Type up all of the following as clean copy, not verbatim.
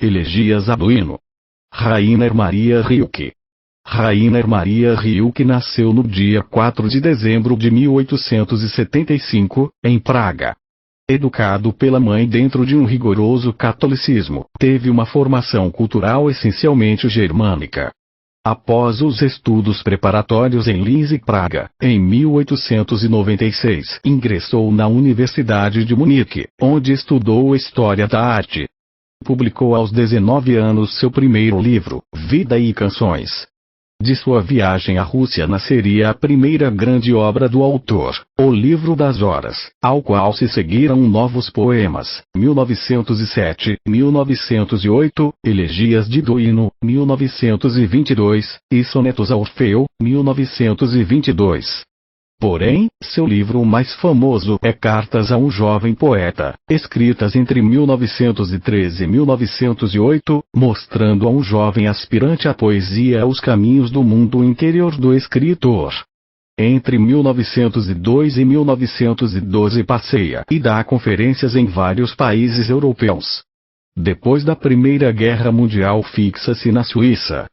Elegias a Duino. Rainer Maria Rilke. Rainer Maria Rilke nasceu no dia 4 de dezembro de 1875, em Praga. Educado pela mãe dentro de um rigoroso catolicismo, teve uma formação cultural essencialmente germânica. Após os estudos preparatórios em Linz e Praga, em 1896 ingressou na Universidade de Munique, onde estudou História da Arte. Publicou aos 19 anos seu primeiro livro, Vida e Canções. De sua viagem à Rússia nasceria a primeira grande obra do autor, O Livro das Horas, ao qual se seguiram novos poemas, 1907, 1908, Elegias de Duino, 1922, e Sonetos a Orfeu, 1922. Porém, seu livro mais famoso é Cartas a um Jovem Poeta, escritas entre 1913 e 1908, mostrando a um jovem aspirante à poesia os caminhos do mundo interior do escritor. Entre 1902 e 1912 passeia e dá conferências em vários países europeus. Depois da Primeira Guerra Mundial fixa-se na Suíça.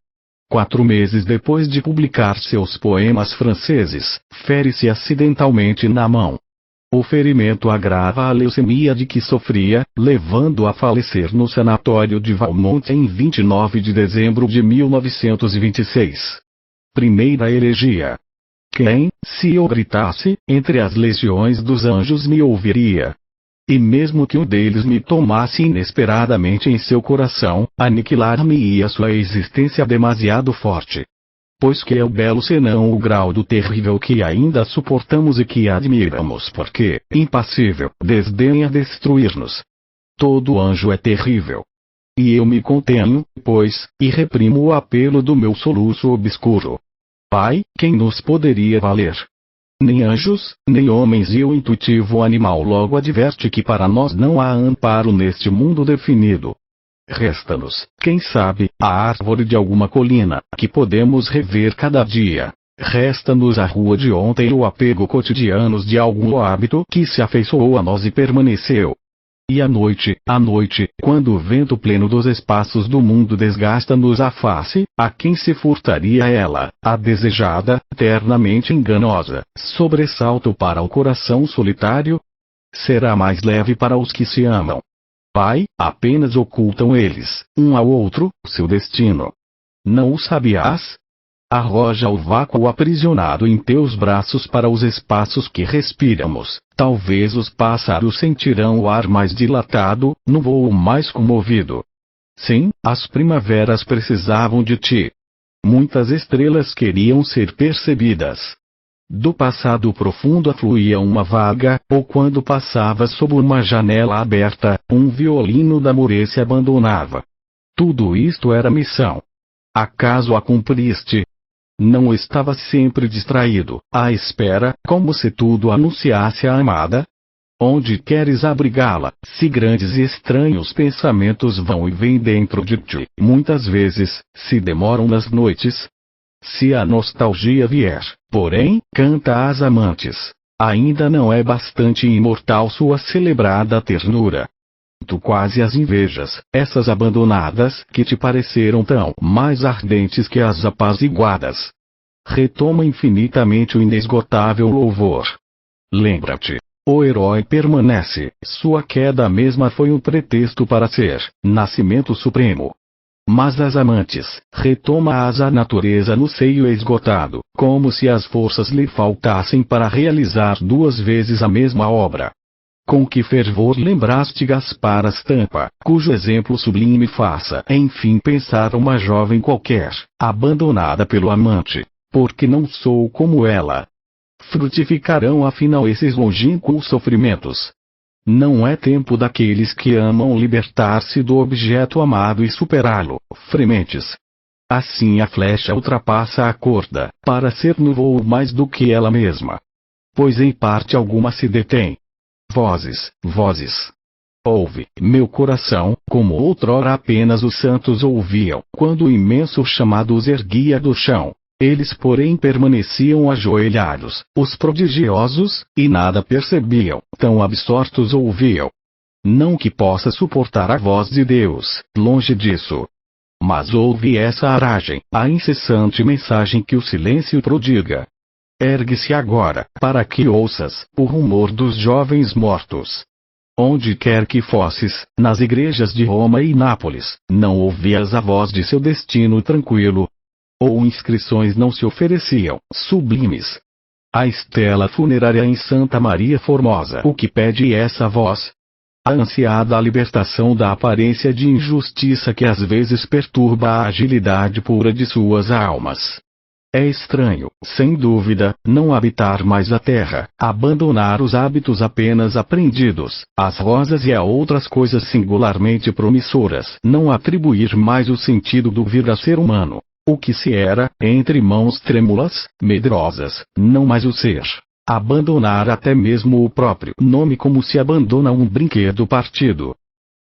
4 meses depois de publicar seus poemas franceses, fere-se acidentalmente na mão. O ferimento agrava a leucemia de que sofria, levando-o a falecer no sanatório de Valmont em 29 de dezembro de 1926. Primeira elegia. Quem, se eu gritasse, entre as legiões dos anjos me ouviria? E mesmo que um deles me tomasse inesperadamente em seu coração, aniquilar-me-ia sua existência demasiado forte. Pois que é o belo senão o grau do terrível que ainda suportamos e que admiramos porque, impassível, desdenha destruir-nos. Todo anjo é terrível. E eu me contenho, pois, e reprimo o apelo do meu soluço obscuro. Pai, quem nos poderia valer? Nem anjos, nem homens, e o intuitivo animal logo adverte que para nós não há amparo neste mundo definido. Resta-nos, quem sabe, a árvore de alguma colina, que podemos rever cada dia. Resta-nos a rua de ontem e o apego cotidiano de algum hábito que se afeiçoou a nós e permaneceu. E a noite, quando o vento pleno dos espaços do mundo desgasta-nos a face, a quem se furtaria ela, a desejada, eternamente enganosa, sobressalto para o coração solitário? Será mais leve para os que se amam. Pai, apenas ocultam eles, um ao outro, seu destino. Não o sabias? Arroja o vácuo aprisionado em teus braços para os espaços que respiramos. Talvez os pássaros sentirão o ar mais dilatado, no voo mais comovido. Sim, as primaveras precisavam de ti. Muitas estrelas queriam ser percebidas. Do passado profundo afluía uma vaga, ou quando passava sob uma janela aberta, um violino da Moreira se abandonava. Tudo isto era missão. Acaso a cumpriste? Não estava sempre distraído, à espera, como se tudo anunciasse a amada? Onde queres abrigá-la, se grandes e estranhos pensamentos vão e vêm dentro de ti, muitas vezes, se demoram nas noites? Se a nostalgia vier, porém, canta às amantes. Ainda não é bastante imortal sua celebrada ternura. Tu quase as invejas, essas abandonadas, que te pareceram tão mais ardentes que as apaziguadas. Retoma infinitamente o inesgotável louvor. Lembra-te, o herói permanece, sua queda mesma foi um pretexto para ser nascimento supremo. Mas as amantes, retoma-as a natureza no seio esgotado, como se as forças lhe faltassem para realizar 2 vezes a mesma obra. Com que fervor lembraste Gaspar Estampa, cujo exemplo sublime faça, enfim, pensar uma jovem qualquer, abandonada pelo amante, porque não sou como ela. Frutificarão afinal esses longínquos sofrimentos? Não é tempo daqueles que amam libertar-se do objeto amado e superá-lo, frementes. Assim a flecha ultrapassa a corda, para ser no voo mais do que ela mesma. Pois em parte alguma se detém. Vozes. Ouve, meu coração, como outrora apenas os santos ouviam, quando o imenso chamado os erguia do chão. Eles porém permaneciam ajoelhados, os prodigiosos, e nada percebiam, tão absortos ouviam. não que possa suportar a voz de Deus, longe disso. Mas ouve essa aragem, a incessante mensagem que o silêncio prodiga. Ergue-se agora, para que ouças o rumor dos jovens mortos. Onde quer que fosses, nas igrejas de Roma e Nápoles, não ouvias a voz de seu destino tranquilo? Ou inscrições não se ofereciam, sublimes? A estela funerária em Santa Maria Formosa, o que pede essa voz? A ansiada libertação da aparência de injustiça que às vezes perturba a agilidade pura de suas almas. É estranho, sem dúvida, não habitar mais a terra, abandonar os hábitos apenas aprendidos, as rosas e a outras coisas singularmente promissoras, não atribuir mais o sentido do vir a ser humano, o que se era, entre mãos trêmulas, medrosas, não mais o ser. Abandonar até mesmo o próprio nome como se abandona um brinquedo partido.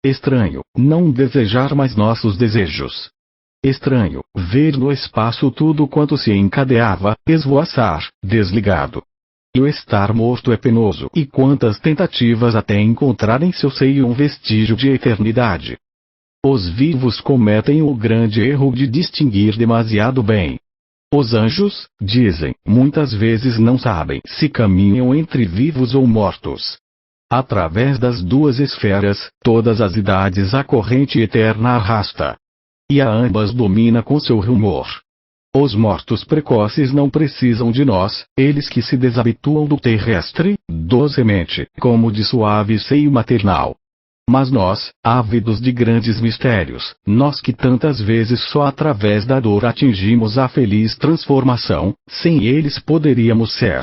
Estranho, não desejar mais nossos desejos. Estranho, ver no espaço tudo quanto se encadeava, esvoaçar, desligado. E o estar morto é penoso. E quantas tentativas até encontrar em seu seio um vestígio de eternidade. Os vivos cometem o grande erro de distinguir demasiado bem. Os anjos, dizem, muitas vezes não sabem se caminham entre vivos ou mortos. Através das duas esferas, todas as idades a corrente eterna arrasta. E a ambas domina com seu rumor. Os mortos precoces não precisam de nós, eles que se desabituam do terrestre, docemente, como de suave seio maternal. Mas nós, ávidos de grandes mistérios, nós que tantas vezes só através da dor atingimos a feliz transformação, sem eles poderíamos ser.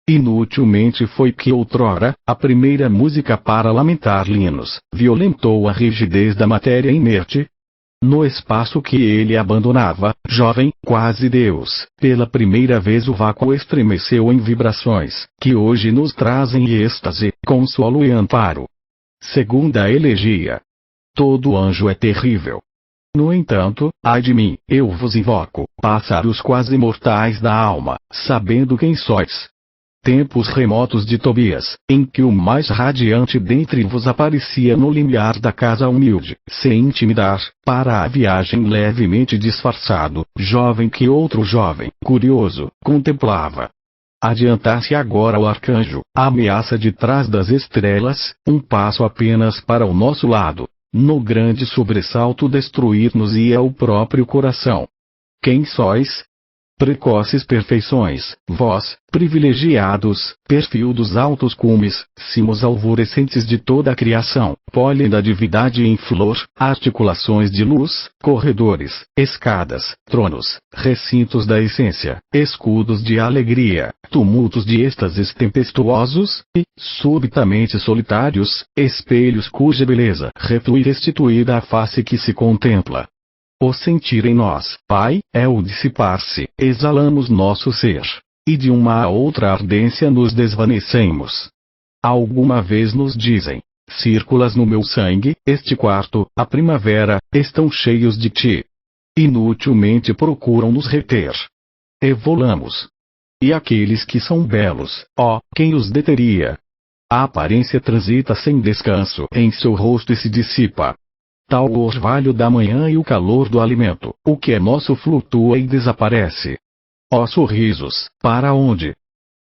Inutilmente foi que outrora, a primeira música para lamentar Linus, violentou a rigidez da matéria inerte. No espaço que ele abandonava, jovem, quase Deus, pela primeira vez o vácuo estremeceu em vibrações, que hoje nos trazem êxtase, consolo e amparo. Segunda elegia. Todo anjo é terrível. No entanto, ai de mim, eu vos invoco, pássaros quase mortais da alma, sabendo quem sois. Tempos remotos de Tobias, em que o mais radiante dentre vos aparecia no limiar da casa humilde, sem intimidar, para a viagem levemente disfarçado, jovem que outro jovem, curioso, contemplava. Adiantar-se agora o arcanjo, a ameaça de trás das estrelas, um passo apenas para o nosso lado, no grande sobressalto destruir-nos-ia o próprio coração. Quem sois? Precoces perfeições, vós, privilegiados, perfil dos altos cumes, cimos alvorecentes de toda a criação, pólen da divindade em flor, articulações de luz, corredores, escadas, tronos, recintos da essência, escudos de alegria, tumultos de êxtases tempestuosos, e, subitamente solitários, espelhos cuja beleza reflui restituída à face que se contempla. O sentir em nós, Pai, é o dissipar-se, exalamos nosso ser. E de uma a outra ardência nos desvanecemos. Alguma vez nos dizem, círculas no meu sangue, este quarto, a primavera, estão cheios de ti. Inutilmente procuram nos reter. Evolamos. E aqueles que são belos, ó, quem os deteria? A aparência transita sem descanso em seu rosto e se dissipa. Tal o orvalho da manhã e o calor do alimento, o que é nosso flutua e desaparece. Ó sorrisos, para onde?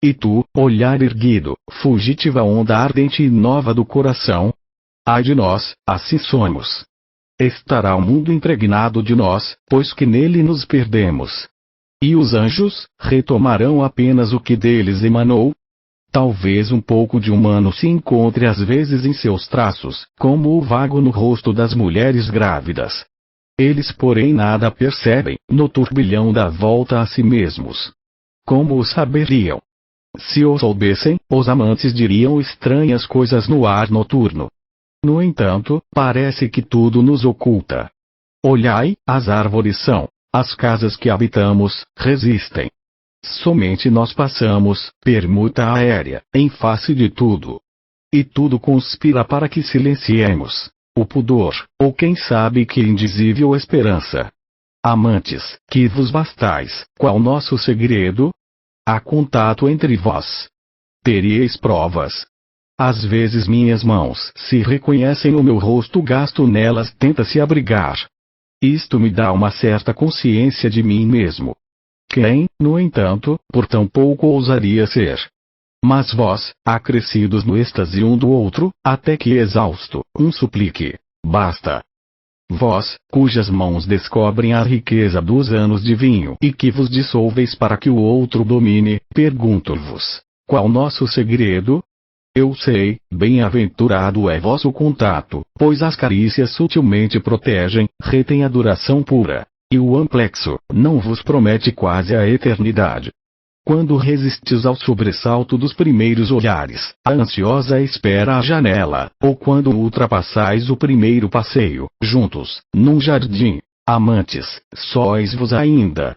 E tu, olhar erguido, fugitiva onda ardente e nova do coração? Ai de nós, assim somos. Estará o mundo impregnado de nós, pois que nele nos perdemos. E os anjos, retomarão apenas o que deles emanou? Talvez um pouco de humano se encontre às vezes em seus traços, como o vago no rosto das mulheres grávidas. Eles porém nada percebem, no turbilhão da volta a si mesmos. Como o saberiam? Se o soubessem, os amantes diriam estranhas coisas no ar noturno. No entanto, parece que tudo nos oculta. Olhai, as árvores são, as casas que habitamos, resistem. Somente nós passamos, permuta aérea, em face de tudo. E tudo conspira para que silenciemos o pudor, ou quem sabe que indizível esperança. Amantes, que vos bastais, qual nosso segredo? Há contato entre vós. Teríeis provas. Às vezes minhas mãos se reconhecem no meu rosto, gasto nelas, tenta se abrigar. Isto me dá uma certa consciência de mim mesmo. Quem, no entanto, por tão pouco ousaria ser. Mas vós, acrescidos no êxtase um do outro, até que exausto, um suplique, basta. Vós, cujas mãos descobrem a riqueza dos anos de vinho e que vos dissolveis para que o outro domine, pergunto-vos, qual nosso segredo? Eu sei, bem-aventurado é vosso contato, pois as carícias sutilmente protegem, retém a duração pura, e o amplexo não vos promete quase a eternidade. Quando resistis ao sobressalto dos primeiros olhares, a ansiosa espera à janela, ou quando ultrapassais o primeiro passeio, juntos, num jardim, amantes, sóis-vos ainda.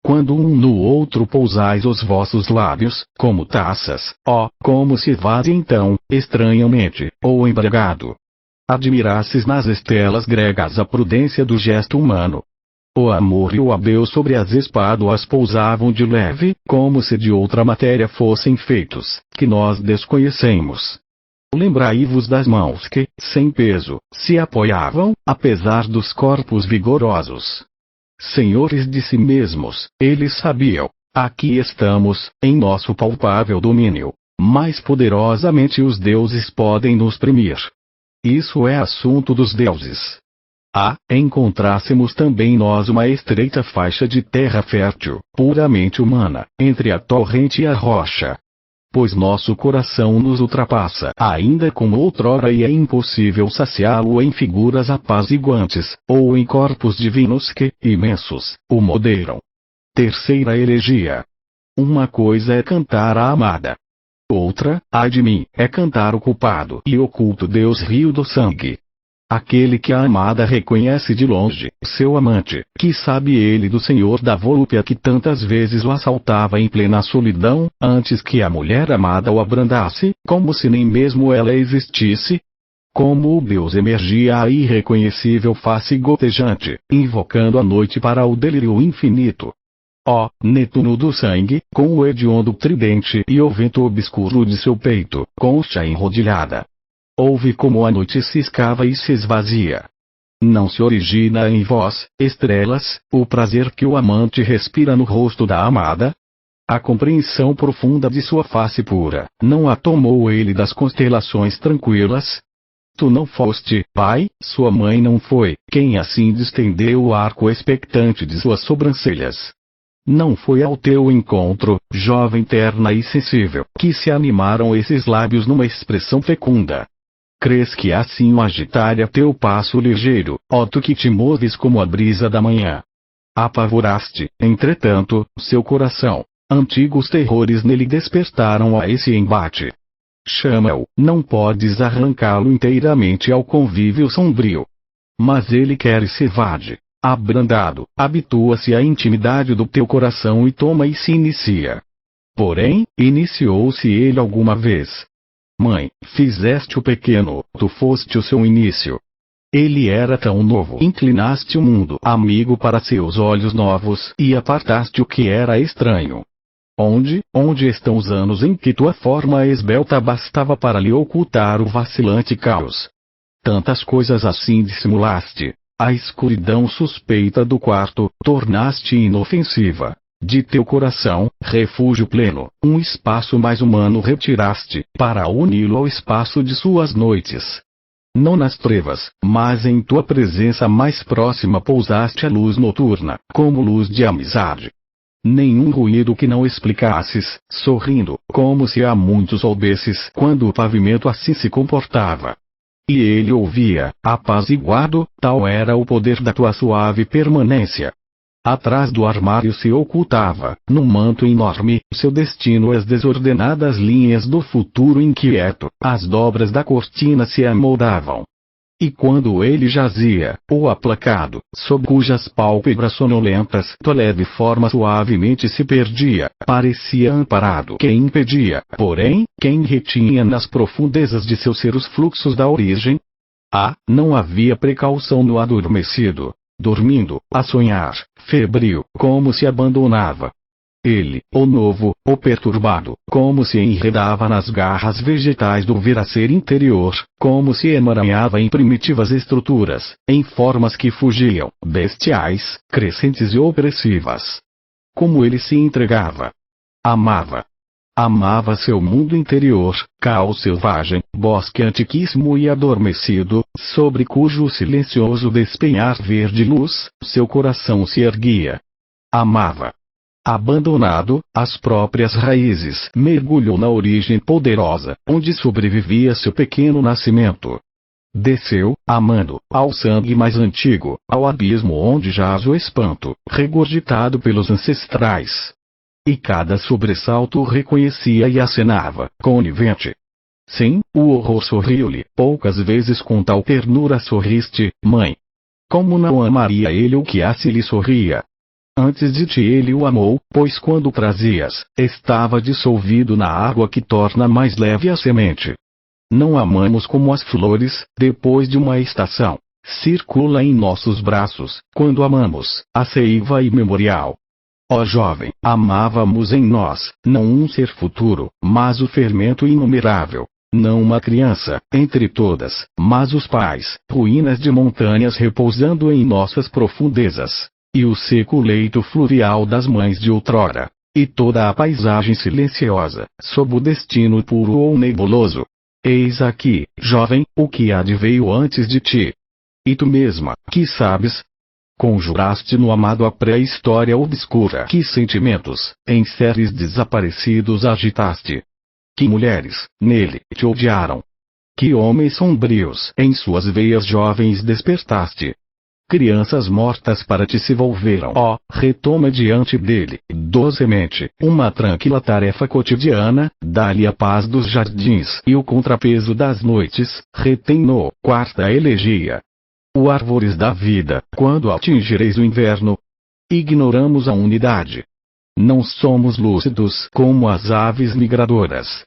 Quando um no outro pousais os vossos lábios, como taças, como se vade então, estranhamente, ou embriagado. Admirasses nas estelas gregas a prudência do gesto humano. O amor e o adeus sobre as espáduas pousavam de leve, como se de outra matéria fossem feitos, que nós desconhecemos. Lembrai-vos das mãos que, sem peso, se apoiavam, apesar dos corpos vigorosos. Senhores de si mesmos, eles sabiam, aqui estamos, em nosso palpável domínio, mais poderosamente os deuses podem nos premir. Isso é assunto dos deuses. Encontrássemos também nós uma estreita faixa de terra fértil, puramente humana, entre a torrente e a rocha. Pois nosso coração nos ultrapassa ainda como outrora e é impossível saciá-lo em figuras apaziguantes, ou em corpos divinos que, imensos, o moderam. Terceira elegia. Uma coisa é cantar a amada. Outra, ai de mim, é cantar o culpado e oculto Deus rio do sangue. Aquele que a amada reconhece de longe, seu amante, que sabe ele do senhor da volúpia que tantas vezes o assaltava em plena solidão, antes que a mulher amada o abrandasse, como se nem mesmo ela existisse. Como o Deus emergia a irreconhecível face gotejante, invocando a noite para o delírio infinito. Ó, Netuno do sangue, com o hediondo tridente e o vento obscuro de seu peito, concha enrodilhada. Ouve como a noite se escava e se esvazia. Não se origina em vós, estrelas, o prazer que o amante respira no rosto da amada? A compreensão profunda de sua face pura, não a tomou ele das constelações tranquilas? Tu não foste, pai, sua mãe não foi, quem assim distendeu o arco expectante de suas sobrancelhas. Não foi ao teu encontro, jovem terna e sensível, que se animaram esses lábios numa expressão fecunda. Crês que assim o agitaria teu passo ligeiro, ó tu que te moves como a brisa da manhã. Apavoraste, entretanto, seu coração. Antigos terrores nele despertaram a esse embate. Chama-o, não podes arrancá-lo inteiramente ao convívio sombrio. Mas ele quer e se evade. Abrandado, habitua-se à intimidade do teu coração e toma e se inicia. Porém, iniciou-se ele alguma vez. Mãe, fizeste o pequeno, tu foste o seu início. Ele era tão novo. Inclinaste o mundo amigo para seus olhos novos e apartaste o que era estranho. Onde estão os anos em que tua forma esbelta bastava para lhe ocultar o vacilante caos? Tantas coisas assim dissimulaste. A escuridão suspeita do quarto, tornaste inofensiva. De teu coração, refúgio pleno, um espaço mais humano retiraste, para uni-lo ao espaço de suas noites. Não nas trevas, mas em tua presença mais próxima pousaste a luz noturna, como luz de amizade. Nenhum ruído que não explicasses, sorrindo, como se há muito soubesses quando o pavimento assim se comportava. E ele ouvia, apaziguado, tal era o poder da tua suave permanência. Atrás do armário se ocultava, num manto enorme, seu destino as desordenadas linhas do futuro inquieto, as dobras da cortina se amoldavam. E quando ele jazia, o aplacado, sob cujas pálpebras sonolentas tua leve forma suavemente se perdia, parecia amparado quem impedia, porém, quem retinha nas profundezas de seu ser os fluxos da origem? Não havia precaução no adormecido. Dormindo, a sonhar, febril, como se abandonava. Ele, o novo, o perturbado, como se enredava nas garras vegetais do viracer interior, como se emaranhava em primitivas estruturas, em formas que fugiam, bestiais, crescentes e opressivas. Como ele se entregava. Amava. Amava seu mundo interior, caos selvagem, bosque antiquíssimo e adormecido, sobre cujo silencioso despenhar verde luz, seu coração se erguia. Amava. Abandonado, às próprias raízes, mergulhou na origem poderosa, onde sobrevivia seu pequeno nascimento. Desceu, amando, ao sangue mais antigo, ao abismo onde jaz o espanto, regurgitado pelos ancestrais. E cada sobressalto reconhecia e acenava, conivente. Sim, o horror sorriu-lhe, poucas vezes com tal ternura sorriste, mãe. Como não amaria ele o que assim lhe sorria? Antes de ti ele o amou, pois quando o trazias, estava dissolvido na água que torna mais leve a semente. Não amamos como as flores, depois de uma estação. Circula em nossos braços, quando amamos, a seiva imemorial. Ó jovem, amávamos em nós, não um ser futuro, mas o fermento inumerável. Não uma criança, entre todas, mas os pais, ruínas de montanhas repousando em nossas profundezas. E o seco leito fluvial das mães de outrora. E toda a paisagem silenciosa, sob o destino puro ou nebuloso. Eis aqui, jovem, o que adveio antes de ti. E tu mesma, que sabes? Conjuraste no amado a pré-história obscura. Que sentimentos, em seres desaparecidos agitaste? Que mulheres, nele, te odiaram? Que homens sombrios, em suas veias jovens despertaste? Crianças mortas para ti se volveram. Ó, retoma diante dele, docemente, uma tranquila tarefa cotidiana, dá-lhe a paz dos jardins e o contrapeso das noites, retém-no, quarta elegia. O árvores da vida, quando atingireis o inverno? Ignoramos a unidade. Não somos lúcidos como as aves migradoras.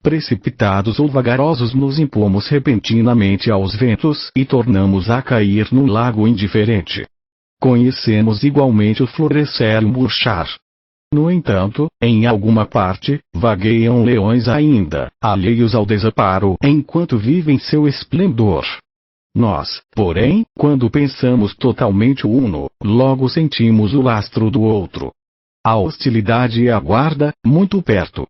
Precipitados ou vagarosos nos impomos repentinamente aos ventos e tornamos a cair no lago indiferente. Conhecemos igualmente o florescer e o murchar. No entanto, em alguma parte, vagueiam leões ainda, alheios ao desamparo, enquanto vivem seu esplendor. Nós, porém, quando pensamos totalmente o uno, logo sentimos o lastro do outro. A hostilidade aguarda, muito perto.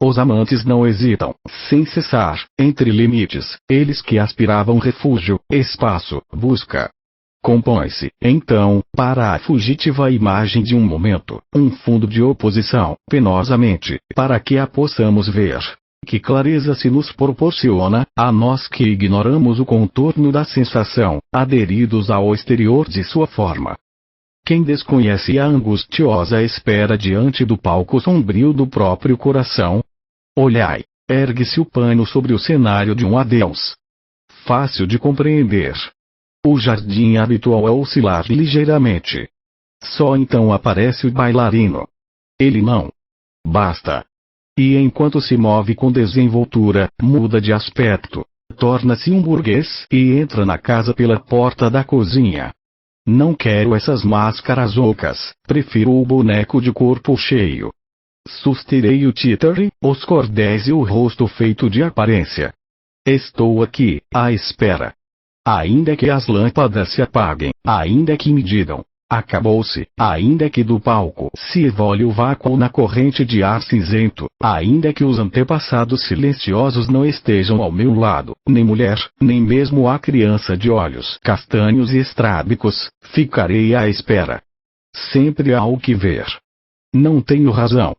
Os amantes não hesitam, sem cessar, entre limites, eles que aspiravam refúgio, espaço, busca. Compõe-se, então, para a fugitiva imagem de um momento, um fundo de oposição, penosamente, para que a possamos ver. Que clareza se nos proporciona, a nós que ignoramos o contorno da sensação, aderidos ao exterior de sua forma. Quem desconhece a angustiosa espera diante do palco sombrio do próprio coração? Olhai, ergue-se o pano sobre o cenário de um adeus. Fácil de compreender. O jardim habitual é oscilar ligeiramente. Só então aparece o bailarino. Ele não basta. E enquanto se move com desenvoltura, muda de aspecto. Torna-se um burguês e entra na casa pela porta da cozinha. Não quero essas máscaras ocas, prefiro o boneco de corpo cheio. Susterei o títere, os cordéis e o rosto feito de aparência. Estou aqui, à espera. Ainda que as lâmpadas se apaguem, ainda que me digam, acabou-se, ainda que do palco se evole o vácuo na corrente de ar cinzento, ainda que os antepassados silenciosos não estejam ao meu lado, nem mulher, nem mesmo a criança de olhos castanhos e estrábicos, ficarei à espera. Sempre há o que ver. Não tenho razão.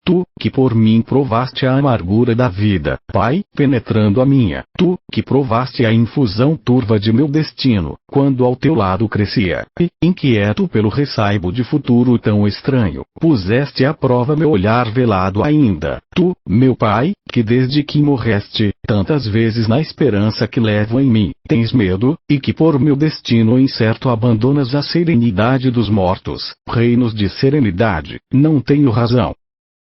Tu, que por mim provaste a amargura da vida, Pai, penetrando a minha, tu, que provaste a infusão turva de meu destino, quando ao teu lado crescia, e, inquieto pelo ressaibo de futuro tão estranho, puseste à prova meu olhar velado ainda, tu, meu Pai, que desde que morreste, tantas vezes na esperança que levo em mim, tens medo, e que por meu destino incerto abandonas a serenidade dos mortos, reinos de serenidade, não tenho razão.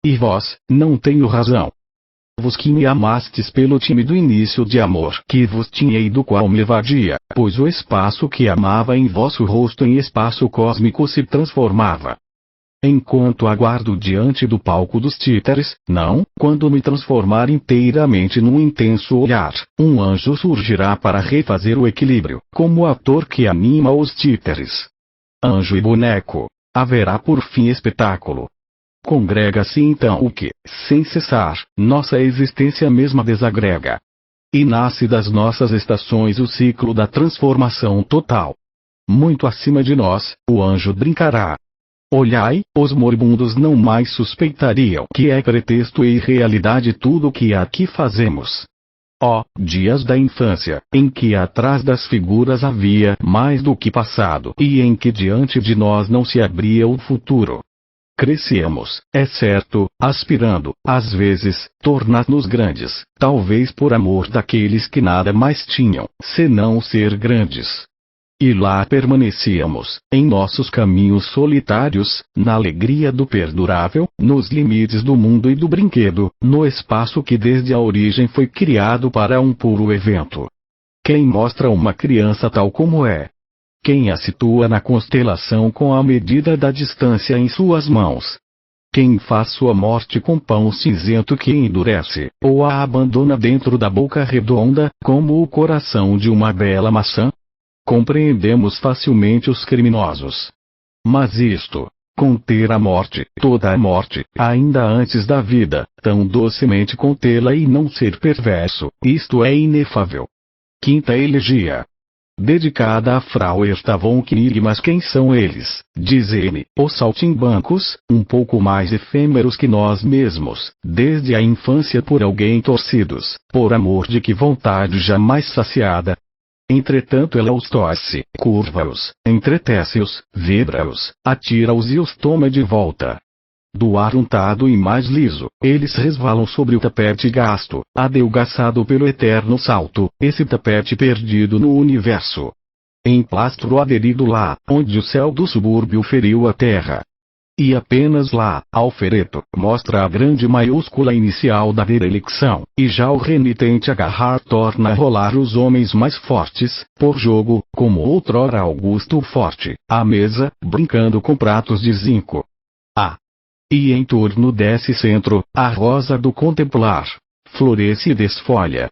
E vós, não tenho razão. Vos que me amastes pelo tímido início de amor que vos tinha e do qual me evadia, pois o espaço que amava em vosso rosto em espaço cósmico se transformava. Enquanto aguardo diante do palco dos títeres, não, quando me transformar inteiramente num intenso olhar, um anjo surgirá para refazer o equilíbrio, como o ator que anima os títeres. Anjo e boneco. Haverá por fim espetáculo. Congrega-se então o que, sem cessar, nossa existência mesma desagrega. E nasce das nossas estações o ciclo da transformação total. Muito acima de nós, o anjo brincará. Olhai, os moribundos não mais suspeitariam que é pretexto e realidade tudo o que aqui fazemos. Ó, dias da infância, em que atrás das figuras havia mais do que passado e em que diante de nós não se abria o futuro. Crescemos, é certo, aspirando, às vezes, tornar-nos grandes, talvez por amor daqueles que nada mais tinham, senão ser grandes. E lá permanecíamos, em nossos caminhos solitários, na alegria do perdurável, nos limites do mundo e do brinquedo, no espaço que desde a origem foi criado para um puro evento. Quem mostra uma criança tal como é? Quem a situa na constelação com a medida da distância em suas mãos? Quem faz sua morte com pão cinzento que endurece, ou a abandona dentro da boca redonda, como o coração de uma bela maçã? Compreendemos facilmente os criminosos. Mas isto, conter a morte, toda a morte, ainda antes da vida, tão docemente contê-la e não ser perverso, isto é inefável. Quinta elegia. Dedicada a Frau Erstavon Knig. Mas quem são eles? Diz-me, os saltimbancos, um pouco mais efêmeros que nós mesmos, desde a infância por alguém torcidos, por amor de que vontade jamais saciada. Entretanto ela os torce, curva-os, entretece-os, vibra-os, atira-os e os toma de volta. Do ar untado e mais liso, eles resvalam sobre o tapete gasto, adelgaçado pelo eterno salto, esse tapete perdido no universo. Emplastro aderido lá, onde o céu do subúrbio feriu a terra. E apenas lá, Alfereto, mostra a grande maiúscula inicial da derelicção, e já o renitente agarrar torna a rolar os homens mais fortes, por jogo, como outrora Augusto o Forte, à mesa, brincando com pratos de zinco. E em torno desse centro, a rosa do contemplar, floresce e desfolha.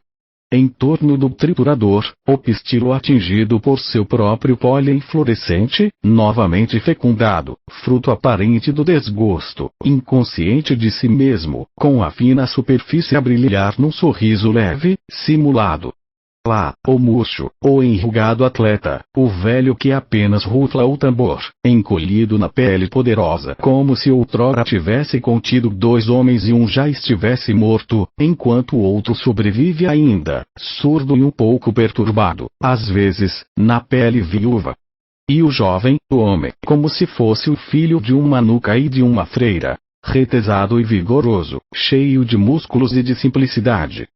Em torno do triturador, o pistilo atingido por seu próprio pólen fluorescente, novamente fecundado, fruto aparente do desgosto, inconsciente de si mesmo, com a fina superfície a brilhar num sorriso leve, simulado. Lá, o murcho, o enrugado atleta, o velho que apenas rufla o tambor, encolhido na pele poderosa, como se outrora tivesse contido 2 homens e um já estivesse morto, enquanto o outro sobrevive ainda, surdo e um pouco perturbado, às vezes, na pele viúva. E o jovem, o homem, como se fosse o filho de uma nuca e de uma freira, retesado e vigoroso, cheio de músculos e de simplicidade.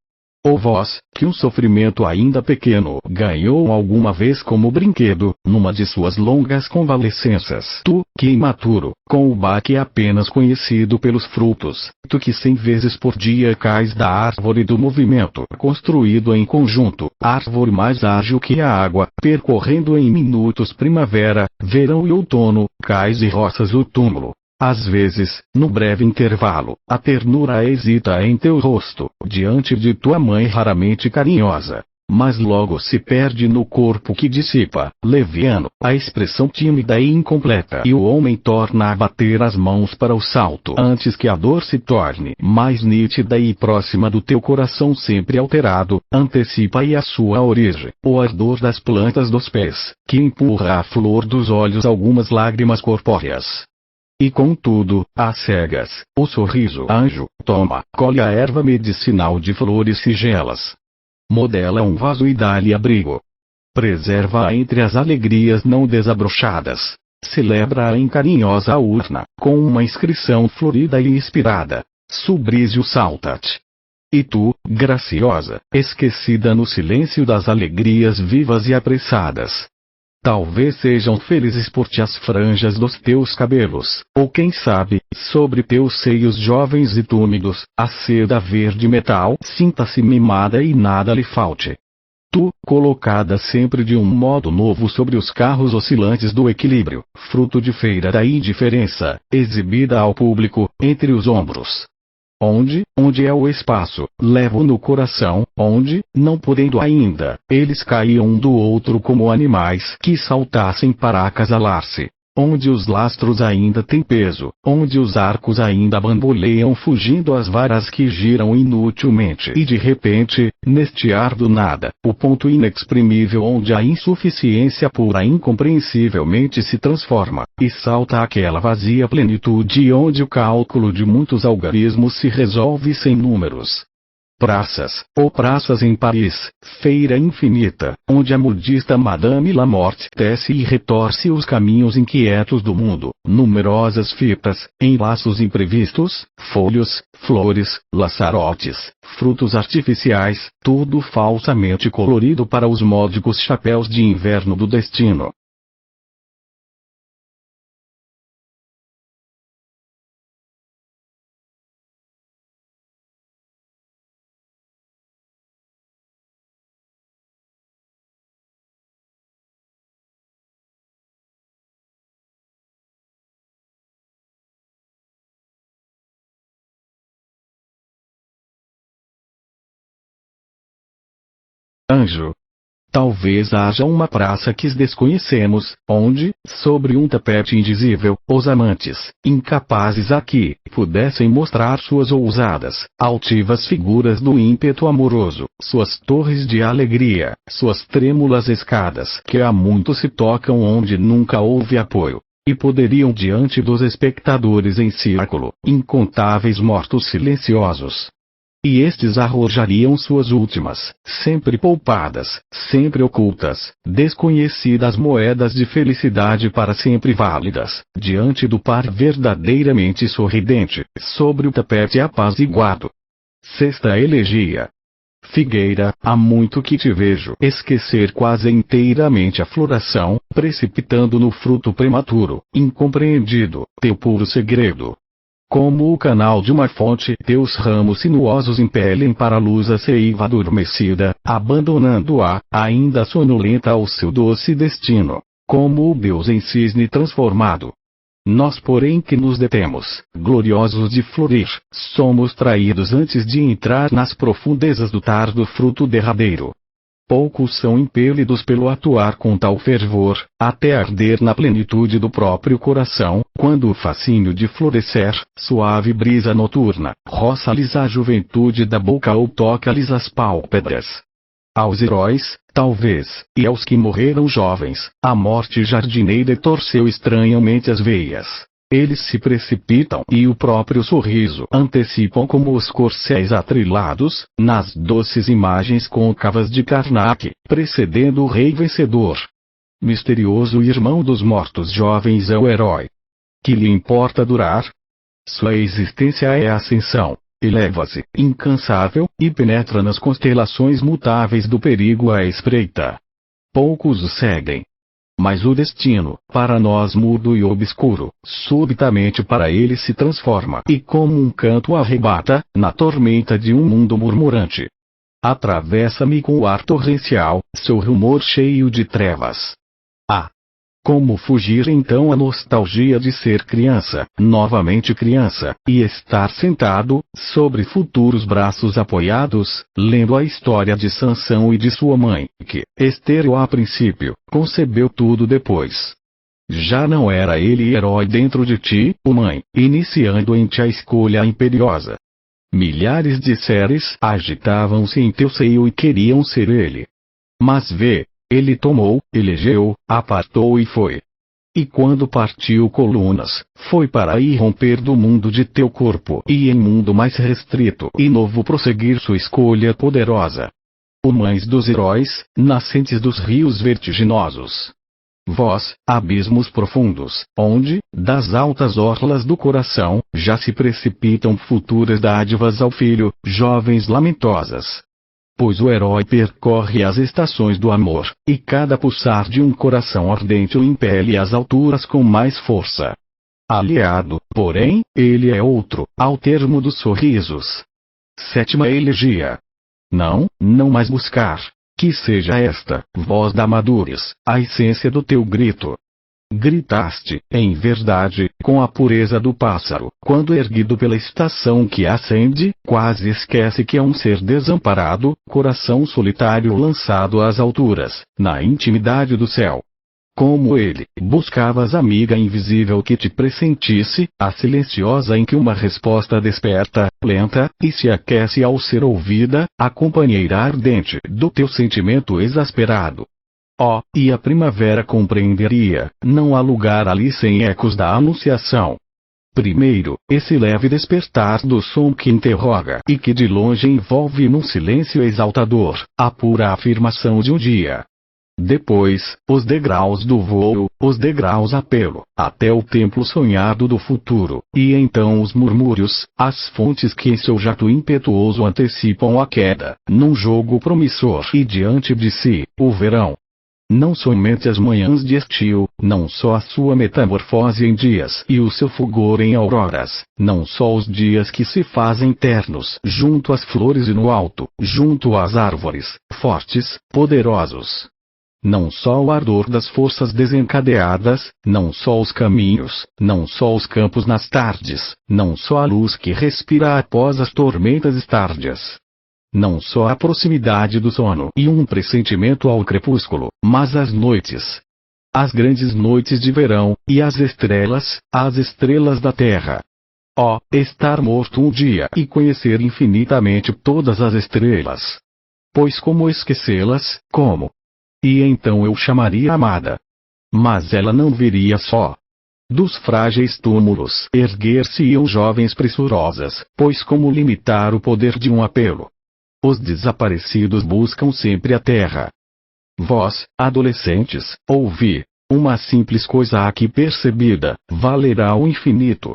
Ou vós, que um sofrimento ainda pequeno ganhou alguma vez como brinquedo, numa de suas longas convalescenças. Tu, que imaturo, com o baque apenas conhecido pelos frutos, tu que 100 vezes por dia cais da árvore do movimento, construído em conjunto, árvore mais ágil que a água, percorrendo em minutos primavera, verão e outono, cais e roças o túmulo. Às vezes, no breve intervalo, a ternura hesita em teu rosto, diante de tua mãe raramente carinhosa. Mas logo se perde no corpo que dissipa, leviano, a expressão tímida e incompleta. E o homem torna a bater as mãos para o salto antes que a dor se torne mais nítida e próxima do teu coração sempre alterado, antecipa aí a sua origem, o ardor das plantas dos pés, que empurra à flor dos olhos algumas lágrimas corpóreas. E contudo, às cegas, o sorriso anjo, toma, colhe a erva medicinal de flores sigelas. Modela um vaso e dá-lhe abrigo. Preserva-a entre as alegrias não desabrochadas. Celebra-a em carinhosa urna, com uma inscrição florida e inspirada. Subrísio saltat. E tu, graciosa, esquecida no silêncio das alegrias vivas e apressadas. Talvez sejam felizes por ti as franjas dos teus cabelos, ou quem sabe, sobre teus seios jovens e túmidos, a seda verde metal sinta-se mimada e nada lhe falte. Tu, colocada sempre de um modo novo sobre os carros oscilantes do equilíbrio, fruto de feira da indiferença, exibida ao público, entre os ombros. Onde é o espaço, levo no coração, onde, não podendo ainda, eles caíam um do outro como animais que saltassem para acasalar-se. Onde os lastros ainda têm peso, onde os arcos ainda bamboleiam fugindo às varas que giram inutilmente e de repente, neste ar do nada, o ponto inexprimível onde a insuficiência pura incompreensivelmente se transforma, e salta aquela vazia plenitude onde o cálculo de muitos algarismos se resolve sem números. Praças em Paris, feira infinita, onde a modista Madame Lamorte tece e retorce os caminhos inquietos do mundo, numerosas fitas, enlaços imprevistos, folhos, flores, laçarotes, frutos artificiais, tudo falsamente colorido para os módicos chapéus de inverno do destino. Anjo. Talvez haja uma praça que desconhecemos, onde, sobre um tapete indizível, os amantes, incapazes aqui, pudessem mostrar suas ousadas, altivas figuras do ímpeto amoroso, suas torres de alegria, suas trêmulas escadas que há muito se tocam onde nunca houve apoio. E poderiam diante dos espectadores em círculo, incontáveis mortos silenciosos. E estes arrojariam suas últimas, sempre poupadas, sempre ocultas, desconhecidas moedas de felicidade para sempre válidas, diante do par verdadeiramente sorridente, sobre o tapete apaziguado. Sexta elegia. Figueira, há muito que te vejo esquecer quase inteiramente a floração, precipitando no fruto prematuro, incompreendido, teu puro segredo. Como o canal de uma fonte, teus ramos sinuosos impelem para a luz a seiva adormecida, abandonando-a, ainda sonolenta ao seu doce destino, como o Deus em cisne transformado. Nós porém que nos detemos, gloriosos de florir, somos traídos antes de entrar nas profundezas do tardo fruto derradeiro. Poucos são impelidos pelo atuar com tal fervor, até arder na plenitude do próprio coração, quando o fascínio de florescer, suave brisa noturna, roça-lhes a juventude da boca ou toca-lhes as pálpebras. Aos heróis, talvez, e aos que morreram jovens, a morte jardineira torceu estranhamente as veias. Eles se precipitam e o próprio sorriso antecipam como os corcéis atrilados, nas doces imagens côncavas de Karnak, precedendo o rei vencedor. Misterioso irmão dos mortos jovens é o herói. Que lhe importa durar? Sua existência é a ascensão. Eleva-se, incansável, e penetra nas constelações mutáveis do perigo à espreita. Poucos o seguem. Mas o destino, para nós mudo e obscuro, subitamente para ele se transforma e como um canto arrebata, na tormenta de um mundo murmurante. Atravessa-me com o ar torrencial, seu rumor cheio de trevas. Ah! Como fugir então à nostalgia de ser criança, novamente criança, e estar sentado, sobre futuros braços apoiados, lendo a história de Sansão e de sua mãe, que, estéril a princípio, concebeu tudo depois. Já não era ele herói dentro de ti, ó mãe, iniciando em ti a escolha imperiosa. Milhares de seres agitavam-se em teu seio e queriam ser ele. Mas vê, ele tomou, elegeu, apartou e foi. E quando partiu colunas, foi para irromper do mundo de teu corpo e em mundo mais restrito e novo prosseguir sua escolha poderosa. Ó mães dos heróis, nascentes dos rios vertiginosos. Vós, abismos profundos, onde, das altas orlas do coração, já se precipitam futuras dádivas ao filho, jovens lamentosas. Pois o herói percorre as estações do amor, e cada pulsar de um coração ardente o impele às alturas com mais força. Aliado, porém, ele é outro, ao termo dos sorrisos. Sétima elegia. Não mais buscar. Que seja esta, voz da madurez, a essência do teu grito. Gritaste, em verdade, com a pureza do pássaro, quando erguido pela estação que acende, quase esquece que é um ser desamparado, coração solitário lançado às alturas, na intimidade do céu. Como ele, buscavas amiga invisível que te pressentisse, a silenciosa em que uma resposta desperta, lenta, e se aquece ao ser ouvida, a companheira ardente do teu sentimento exasperado. Oh, e a primavera compreenderia, não há lugar ali sem ecos da anunciação. Primeiro, esse leve despertar do som que interroga e que de longe envolve num silêncio exaltador, a pura afirmação de um dia. Depois, os degraus do voo, os degraus apelo, até o templo sonhado do futuro, e então os murmúrios, as fontes que em seu jato impetuoso antecipam a queda, num jogo promissor e diante de si, o verão. Não somente as manhãs de estio, não só a sua metamorfose em dias e o seu fulgor em auroras, não só os dias que se fazem ternos junto às flores e no alto, junto às árvores, fortes, poderosos. Não só o ardor das forças desencadeadas, não só os caminhos, não só os campos nas tardes, não só a luz que respira após as tormentas estárdias. Não só a proximidade do sono e um pressentimento ao crepúsculo, mas as noites. As grandes noites de verão, e as estrelas da terra. Oh, estar morto um dia e conhecer infinitamente todas as estrelas. Pois como esquecê-las, como? E então eu chamaria amada. Mas ela não viria só. Dos frágeis túmulos erguer-se-iam jovens pressurosas, pois como limitar o poder de um apelo? Os desaparecidos buscam sempre a terra. Vós, adolescentes, ouvi. Uma simples coisa aqui percebida, valerá o infinito.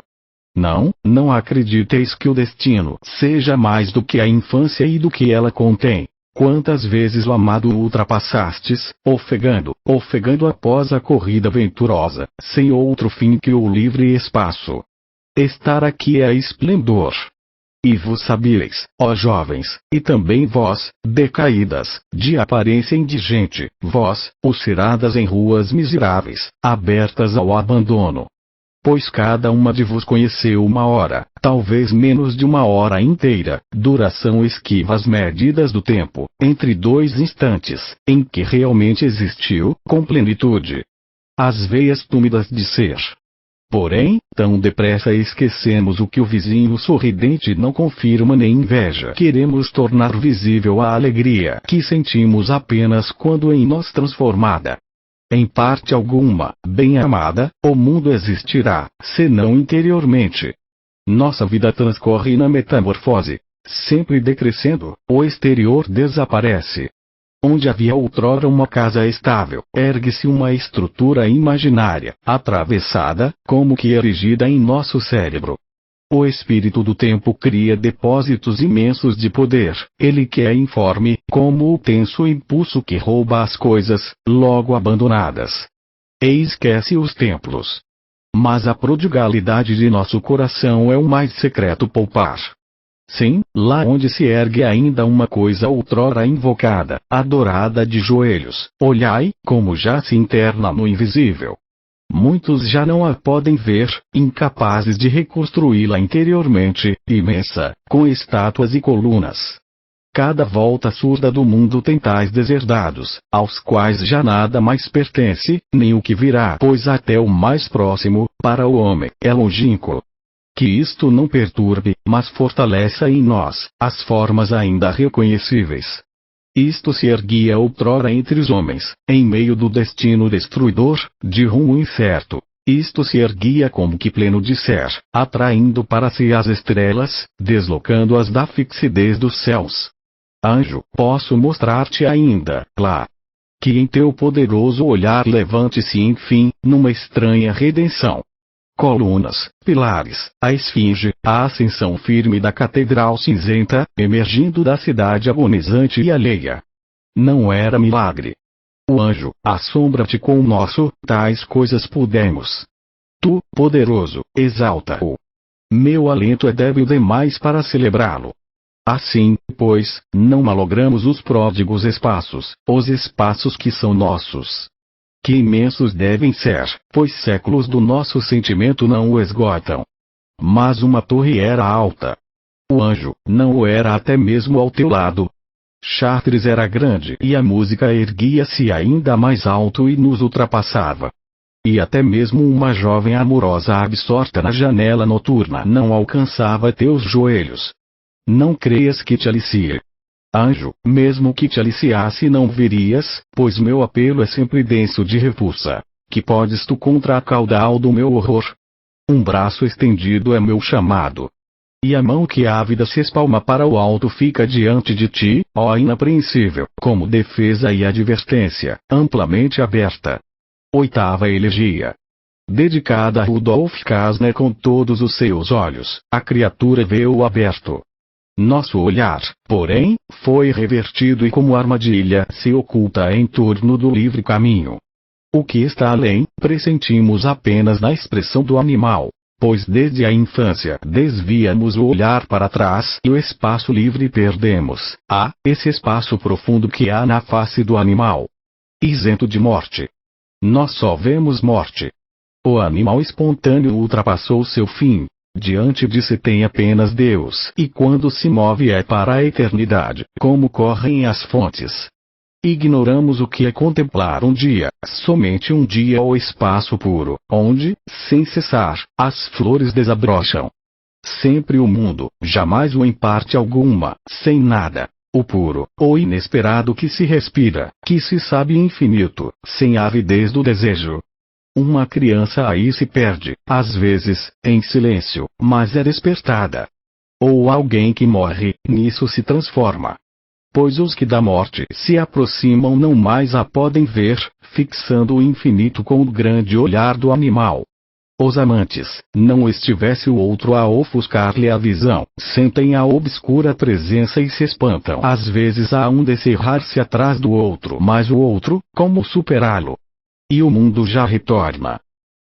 Não acrediteis que o destino seja mais do que a infância e do que ela contém. Quantas vezes o amado ultrapassastes, ofegando após a corrida venturosa, sem outro fim que o livre espaço. Estar aqui é esplendor. E vos sabíeis, ó jovens, e também vós, decaídas, de aparência indigente, vós, ulceradas em ruas miseráveis, abertas ao abandono. Pois cada uma de vos conheceu uma hora, talvez menos de uma hora inteira, duração esquiva às medidas do tempo, entre dois instantes, em que realmente existiu, com plenitude, as veias túmidas de ser. Porém, tão depressa esquecemos o que o vizinho sorridente não confirma nem inveja. Queremos tornar visível a alegria que sentimos apenas quando em nós transformada. Em parte alguma, bem-amada, o mundo existirá, senão interiormente. Nossa vida transcorre na metamorfose. Sempre decrescendo, o exterior desaparece. Onde havia outrora uma casa estável, ergue-se uma estrutura imaginária, atravessada, como que erigida em nosso cérebro. O espírito do tempo cria depósitos imensos de poder, ele que é informe, como o tenso impulso que rouba as coisas, logo abandonadas. E esquece os templos. Mas a prodigalidade de nosso coração é o mais secreto poupar. Sim, lá onde se ergue ainda uma coisa outrora invocada, adorada de joelhos, olhai, como já se interna no invisível. Muitos já não a podem ver, incapazes de reconstruí-la interiormente, imensa, com estátuas e colunas. Cada volta surda do mundo tem tais deserdados, aos quais já nada mais pertence, nem o que virá, pois até o mais próximo, para o homem, é longínquo. Que isto não perturbe, mas fortaleça em nós, as formas ainda reconhecíveis. Isto se erguia outrora entre os homens, em meio do destino destruidor, de rumo incerto. Isto se erguia como que pleno de ser, atraindo para si as estrelas, deslocando-as da fixidez dos céus. Anjo, posso mostrar-te ainda, lá, que em teu poderoso olhar levante-se enfim, numa estranha redenção. Colunas, pilares, a esfinge, a ascensão firme da catedral cinzenta, emergindo da cidade agonizante e alheia. Não era milagre. O anjo, assombra-te com o nosso, tais coisas pudemos. Tu, poderoso, exalta-o. Meu alento é débil demais para celebrá-lo. Assim, pois, não malogramos os pródigos espaços, os espaços que são nossos. Que imensos devem ser, pois séculos do nosso sentimento não o esgotam. Mas uma torre era alta. O anjo não o era até mesmo ao teu lado. Chartres era grande e a música erguia-se ainda mais alto e nos ultrapassava. E até mesmo uma jovem amorosa absorta na janela noturna não alcançava teus joelhos. Não creias que te alicie. Anjo, mesmo que te aliciasse não virias, pois meu apelo é sempre denso de repulsa. Que podes tu contra a caudal do meu horror? Um braço estendido é meu chamado. E a mão que ávida se espalma para o alto fica diante de ti, ó inapreensível, como defesa e advertência, amplamente aberta. Oitava elegia. Dedicada a Rudolf Kasner com todos os seus olhos, a criatura vê-o aberto. Nosso olhar, porém, foi revertido e como armadilha se oculta em torno do livre caminho. O que está além, pressentimos apenas na expressão do animal, pois desde a infância desviamos o olhar para trás e o espaço livre perdemos, esse espaço profundo que há na face do animal. Isento de morte. Nós só vemos morte. O animal espontâneo ultrapassou seu fim. Diante de si tem apenas Deus, e quando se move é para a eternidade, como correm as fontes. Ignoramos o que é contemplar um dia, somente um dia o espaço puro, onde, sem cessar, as flores desabrocham. Sempre o mundo, jamais o em parte alguma, sem nada. O puro, o inesperado que se respira, que se sabe infinito, sem avidez do desejo. Uma criança aí se perde, às vezes, em silêncio, mas é despertada. Ou alguém que morre, nisso se transforma. Pois os que da morte se aproximam não mais a podem ver, fixando o infinito com o grande olhar do animal. Os amantes, não estivesse o outro a ofuscar-lhe a visão, sentem a obscura presença e se espantam. Às vezes há um descerrar-se atrás do outro, mas o outro, como superá-lo? E o mundo já retorna.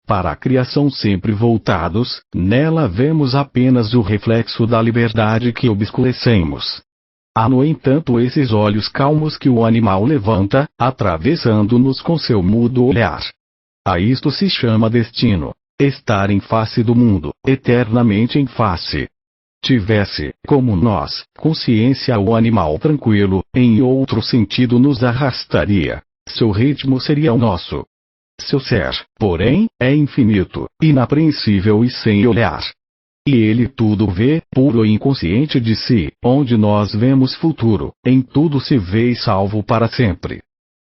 Para a criação sempre voltados, nela vemos apenas o reflexo da liberdade que obscurecemos. Há no entanto esses olhos calmos que o animal levanta, atravessando-nos com seu mudo olhar. A isto se chama destino. Estar em face do mundo, eternamente em face. Tivesse, como nós, consciência o animal tranquilo, em outro sentido nos arrastaria. Seu ritmo seria o nosso. Seu ser, porém, é infinito, inapreensível e sem olhar. E ele tudo vê, puro e inconsciente de si, onde nós vemos futuro, em tudo se vê e salvo para sempre.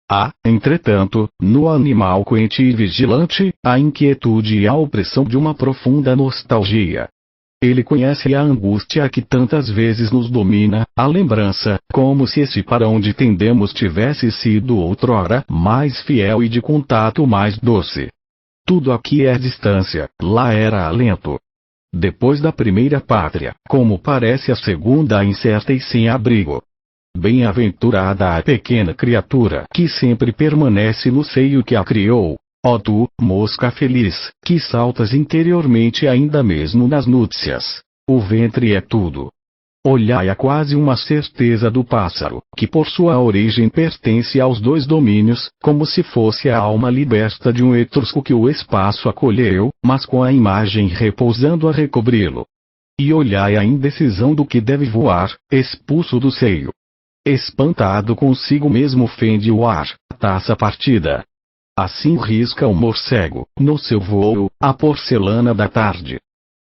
Há, entretanto, no animal coente e vigilante, a inquietude e a opressão de uma profunda nostalgia. Ele conhece a angústia que tantas vezes nos domina, a lembrança, como se esse para onde tendemos tivesse sido outrora mais fiel e de contato mais doce. Tudo aqui é distância, lá era alento. Depois da primeira pátria, como parece a segunda incerta e sem abrigo. Bem-aventurada a pequena criatura que sempre permanece no seio que a criou. Ó tu, mosca feliz, que saltas interiormente ainda mesmo nas núpcias. O ventre é tudo. Olhai a quase uma certeza do pássaro, que por sua origem pertence aos dois domínios, como se fosse a alma liberta de um etrusco que o espaço acolheu, mas com a imagem repousando a recobri-lo. E olhai a indecisão do que deve voar, expulso do seio. Espantado consigo mesmo fende o ar, taça partida. Assim risca o morcego, no seu vôo, a porcelana da tarde.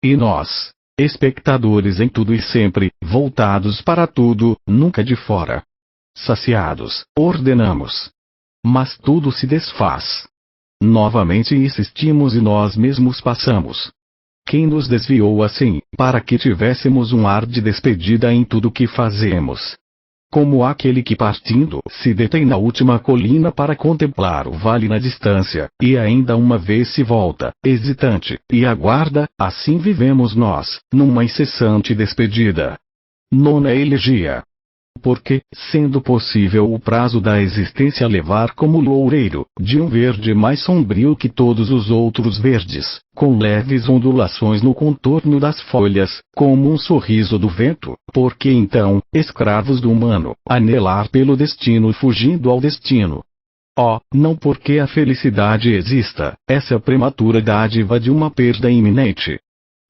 E nós, espectadores em tudo e sempre, voltados para tudo, nunca de fora. Saciados, ordenamos. Mas tudo se desfaz. Novamente insistimos e nós mesmos passamos. Quem nos desviou assim, para que tivéssemos um ar de despedida em tudo que fazemos? Como aquele que partindo, se detém na última colina para contemplar o vale na distância, e ainda uma vez se volta, hesitante, e aguarda, assim vivemos nós, numa incessante despedida. Nona elegia. porque, sendo possível o prazo da existência levar como loureiro, de um verde mais sombrio que todos os outros verdes, com leves ondulações no contorno das folhas, como um sorriso do vento, porque então, escravos do humano, anelar pelo destino fugindo ao destino. Oh, não porque a felicidade exista, essa prematura dádiva de uma perda iminente.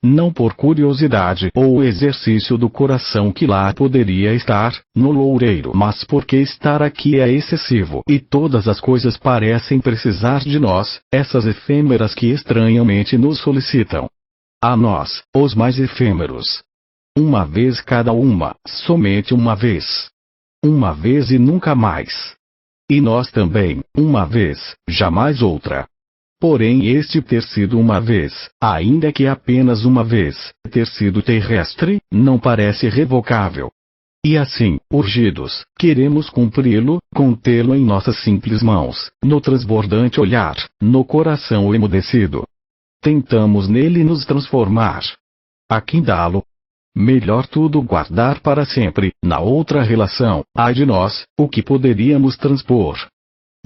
Não por curiosidade ou exercício do coração que lá poderia estar, no loureiro, mas porque estar aqui é excessivo e todas as coisas parecem precisar de nós, essas efêmeras que estranhamente nos solicitam. A nós, os mais efêmeros. Uma vez cada uma, somente uma vez. Uma vez e nunca mais. E nós também, uma vez, jamais outra. Porém este ter sido uma vez, ainda que apenas uma vez, ter sido terrestre, não parece revocável. E assim, urgidos, queremos cumpri-lo, contê-lo em nossas simples mãos, no transbordante olhar, no coração emudecido. Tentamos nele nos transformar. Aquindá-lo. Melhor tudo guardar para sempre, na outra relação, ai de nós, o que poderíamos transpor.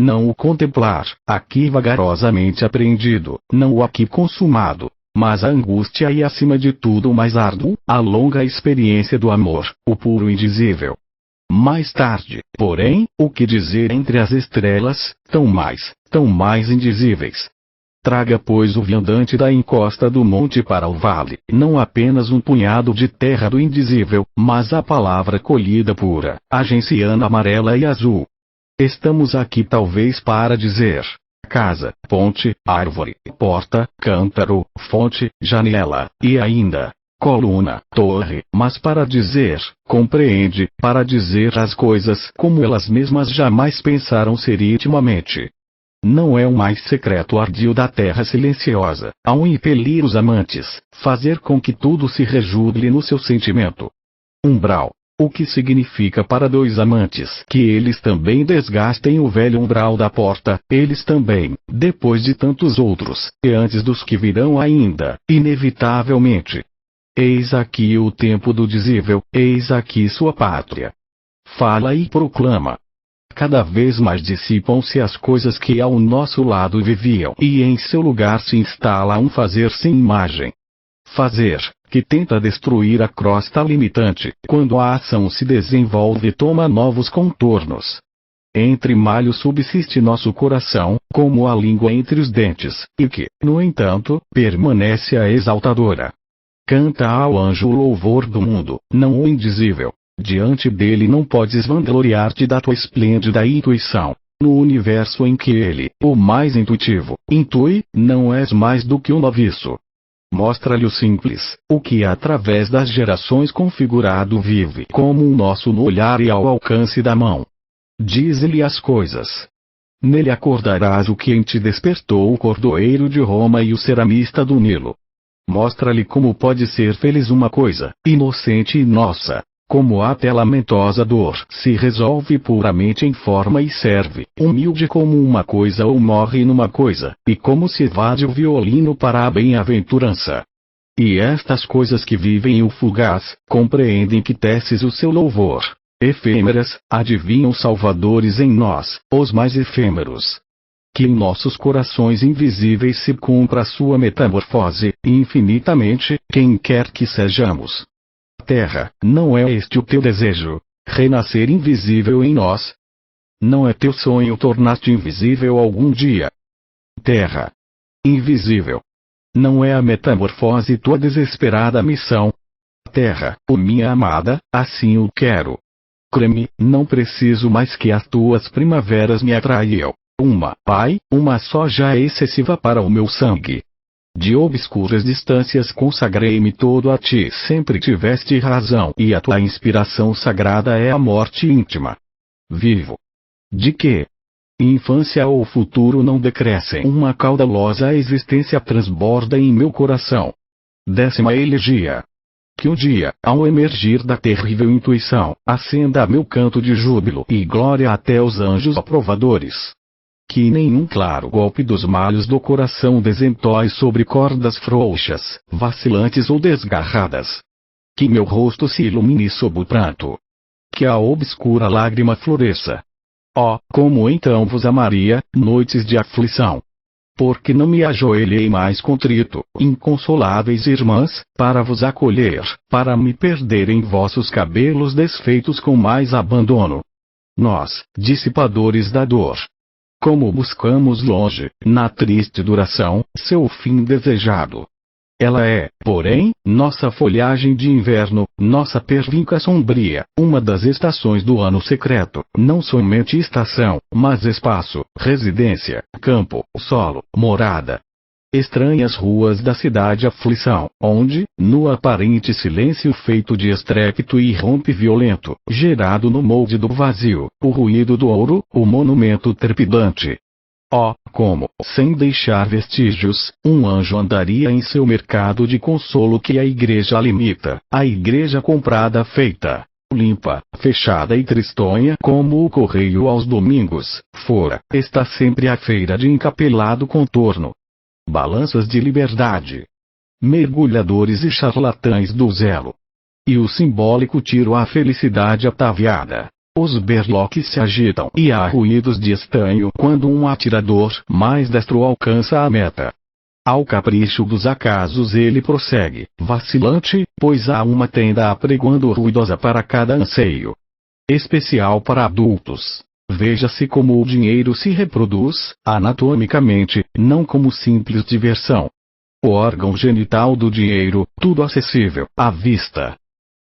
Não o contemplar, aqui vagarosamente apreendido, não o aqui consumado, mas a angústia e acima de tudo o mais árduo, a longa experiência do amor, o puro indizível. Mais tarde, porém, o que dizer entre as estrelas, tão mais indizíveis. Traga pois o viandante da encosta do monte para o vale, não apenas um punhado de terra do indizível, mas a palavra colhida pura, a genciana amarela e azul. Estamos aqui talvez para dizer casa, ponte, árvore, porta, cântaro, fonte, janela, e ainda coluna, torre, mas para dizer, compreende, para dizer as coisas como elas mesmas jamais pensaram ser intimamente. Não é o mais secreto ardil da terra silenciosa, ao impelir os amantes, fazer com que tudo se rejubile no seu sentimento. Umbral. O que significa para dois amantes que eles também desgastem o velho umbral da porta, eles também, depois de tantos outros, e antes dos que virão ainda, inevitavelmente. Eis aqui o tempo do dizível, eis aqui sua pátria. Fala e proclama. Cada vez mais dissipam-se as coisas que ao nosso lado viviam e em seu lugar se instala um fazer sem imagem. Fazer, que tenta destruir a crosta limitante, quando a ação se desenvolve e toma novos contornos. Entre malhos subsiste nosso coração, como a língua entre os dentes, e que, no entanto, permanece a exaltadora. Canta ao anjo o louvor do mundo, não o indizível. Diante dele não podes vangloriar-te da tua esplêndida intuição. No universo em que ele, o mais intuitivo, intui, não és mais do que um noviço. Mostra-lhe o simples, o que através das gerações configurado vive como um nosso no olhar e ao alcance da mão. Diz-lhe as coisas. Nele acordarás o que em ti despertou o cordoeiro de Roma e o ceramista do Nilo. Mostra-lhe como pode ser feliz uma coisa, inocente e nossa. Como até lamentosa dor se resolve puramente em forma e serve, humilde como uma coisa ou morre numa coisa, e como se evade o violino para a bem-aventurança. E estas coisas que vivem o fugaz, compreendem que teces o seu louvor. Efêmeras, adivinham salvadores em nós, os mais efêmeros. Que em nossos corações invisíveis se cumpra a sua metamorfose, infinitamente, quem quer que sejamos. Terra, não é este o teu desejo? Renascer invisível em nós? Não é teu sonho tornar-te invisível algum dia? Terra. Invisível. Não é a metamorfose tua desesperada missão? Terra, oh minha amada, assim o quero. Creme, não preciso mais que as tuas primaveras me atraiam. Uma, Pai, uma só já é excessiva para o meu sangue. De obscuras distâncias consagrei-me todo a ti. Sempre tiveste razão e a tua inspiração sagrada é a morte íntima. Vivo. De que? Infância ou futuro não decrescem. Uma caudalosa existência transborda em meu coração. 10ª elegia. Que um dia, ao emergir da terrível intuição, acenda meu canto de júbilo e glória até os anjos aprovadores. Que nenhum claro golpe dos malhos do coração desentoe sobre cordas frouxas, vacilantes ou desgarradas. Que meu rosto se ilumine sob o pranto. que a obscura lágrima floresça. Oh, como então vos amaria, noites de aflição! Porque não me ajoelhei mais contrito, inconsoláveis irmãs, para vos acolher, para me perder em vossos cabelos desfeitos com mais abandono. Nós, dissipadores da dor, como buscamos longe, na triste duração, seu fim desejado. Ela é, porém, nossa folhagem de inverno, nossa pervinca sombria, uma das estações do ano secreto, não somente estação, mas espaço, residência, campo, solo, morada. Estranhas ruas da cidade aflição, onde, no aparente silêncio feito de estrépito e rompe violento, gerado no molde do vazio, o ruído do ouro, o monumento trepidante. Oh, como, sem deixar vestígios, um anjo andaria em seu mercado de consolo que a igreja limita, a igreja comprada feita, limpa, fechada e tristonha como o correio aos domingos, fora, está sempre a feira de encapelado contorno. Balanças de liberdade. Mergulhadores e charlatães do zelo. E o simbólico tiro à felicidade ataviada. Os berloques se agitam e há ruídos de estanho quando um atirador mais destro alcança a meta. Ao capricho dos acasos ele prossegue, vacilante, pois há uma tenda apregoando ruidosa para cada anseio. Especial para adultos. Veja-se como o dinheiro se reproduz, anatomicamente, não como simples diversão. O órgão genital do dinheiro, tudo acessível, à vista.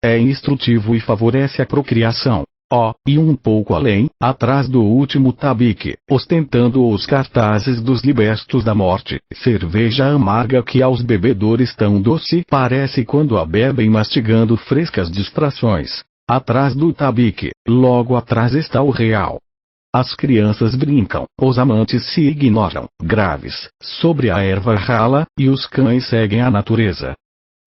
É instrutivo e favorece a procriação. Oh, e um pouco além, atrás do último tabique, ostentando os cartazes dos libertos da morte, cerveja amarga que aos bebedores tão doce parece quando a bebem mastigando frescas distrações. Atrás do tabique, logo atrás está o real. As crianças brincam, os amantes se ignoram, graves, sobre a erva rala, e os cães seguem a natureza.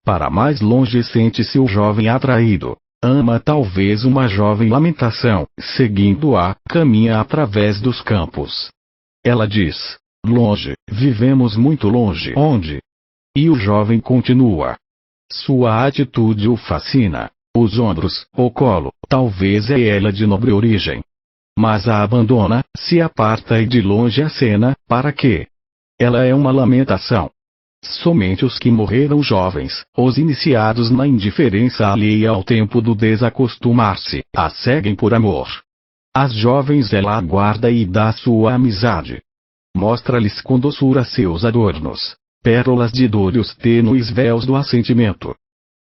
Para mais longe sente-se o jovem atraído. Ama talvez uma jovem lamentação, seguindo-a, caminha através dos campos. Ela diz: longe, vivemos muito longe. Onde? E o jovem continua. Sua atitude o fascina. Os ombros, o colo, talvez é ela de nobre origem. Mas a abandona, se aparta e de longe acena, para quê? Ela é uma lamentação. Somente os que morreram jovens, os iniciados na indiferença alheia ao tempo do desacostumar-se, a seguem por amor. As jovens ela aguarda e dá sua amizade. Mostra-lhes com doçura seus adornos, pérolas de dor e os tênues véus do assentimento.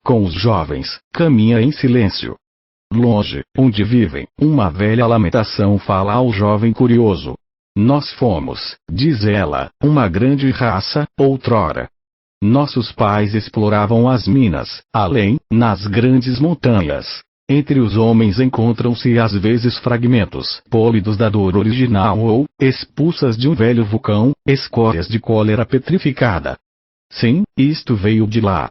Com os jovens, caminha em silêncio. Longe, onde vivem, uma velha lamentação fala ao jovem curioso. Nós fomos, diz ela, uma grande raça, outrora. Nossos pais exploravam as minas, além, nas grandes montanhas. Entre os homens encontram-se às vezes fragmentos pólidos da dor original ou, expulsas de um velho vulcão, escórias de cólera petrificada. Sim, isto veio de lá.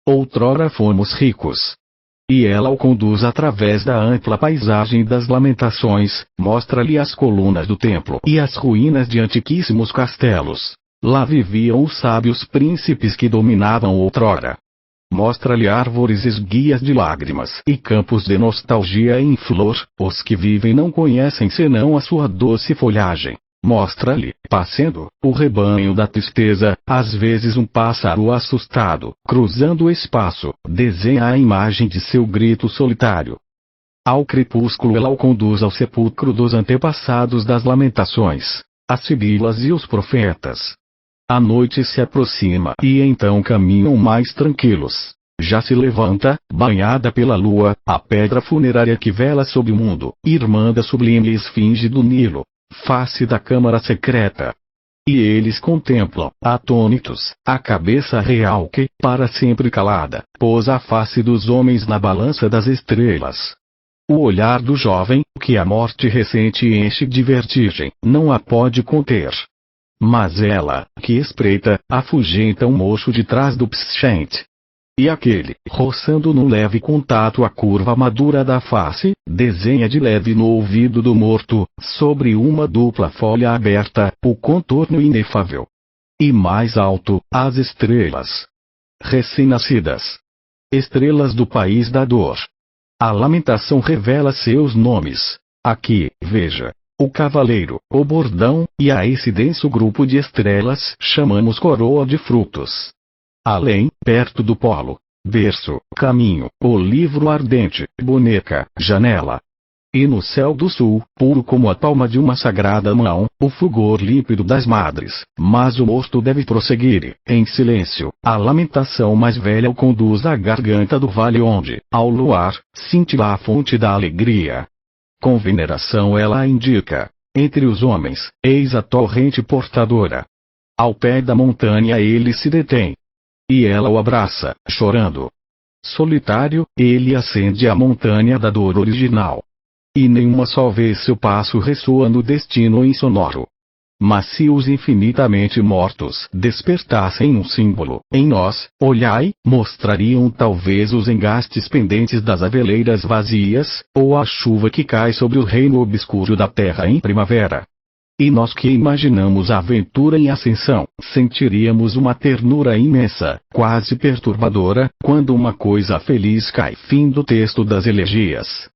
Outrora fomos ricos. E ela o conduz através da ampla paisagem das lamentações, mostra-lhe as colunas do templo e as ruínas de antiquíssimos castelos. Lá viviam os sábios príncipes que dominavam outrora. Mostra-lhe árvores esguias de lágrimas e campos de nostalgia em flor, os que vivem não conhecem senão a sua doce folhagem. Mostra-lhe, passando, o rebanho da tristeza, às vezes um pássaro assustado, cruzando o espaço, desenha a imagem de seu grito solitário. Ao crepúsculo ela o conduz ao sepulcro dos antepassados das lamentações, as sibilas e os profetas. A noite se aproxima e então caminham mais tranquilos. Já se levanta, banhada pela lua, a pedra funerária que vela sobre o mundo, irmã da sublime esfinge do Nilo. Face da câmara secreta. E eles contemplam, atônitos, a cabeça real que, para sempre calada, pôs a face dos homens na balança das estrelas. O olhar do jovem, que a morte recente enche de vertigem, não a pode conter. Mas ela, que espreita, afugenta um mocho de trás do pschente. E aquele, roçando no leve contato a curva madura da face, desenha de leve no ouvido do morto, sobre uma dupla folha aberta, o contorno inefável. E mais alto, as estrelas. Recém-nascidas. Estrelas do país da dor. A lamentação revela seus nomes. Aqui, veja. O cavaleiro, o bordão, e a esse denso grupo de estrelas chamamos coroa de frutos. Além, perto do polo. Berço, caminho, o livro ardente, boneca, janela. E no céu do sul, puro como a palma de uma sagrada mão, o fulgor límpido das madres. Mas o mosto deve prosseguir, em silêncio. A lamentação mais velha o conduz à garganta do vale onde, ao luar, cintila a fonte da alegria. Com veneração ela a indica. Entre os homens, eis a torrente portadora. Ao pé da montanha ele se detém. E ela o abraça, chorando. Solitário, ele ascende a montanha da dor original. E nenhuma só vez seu passo ressoa no destino insonoro. Mas se os infinitamente mortos despertassem um símbolo, em nós, olhai, mostrariam talvez os engastes pendentes das aveleiras vazias, ou a chuva que cai sobre o reino obscuro da terra em primavera. E nós que imaginamos a aventura em ascensão, sentiríamos uma ternura imensa, quase perturbadora, quando uma coisa feliz cai. Fim do texto das elegias.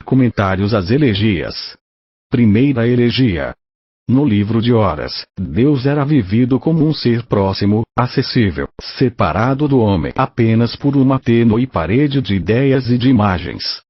Comentários às elegias. Primeira elegia. No livro de Horas, Deus era vivido como um ser próximo, acessível, separado do homem apenas por uma tênue parede de ideias e de imagens.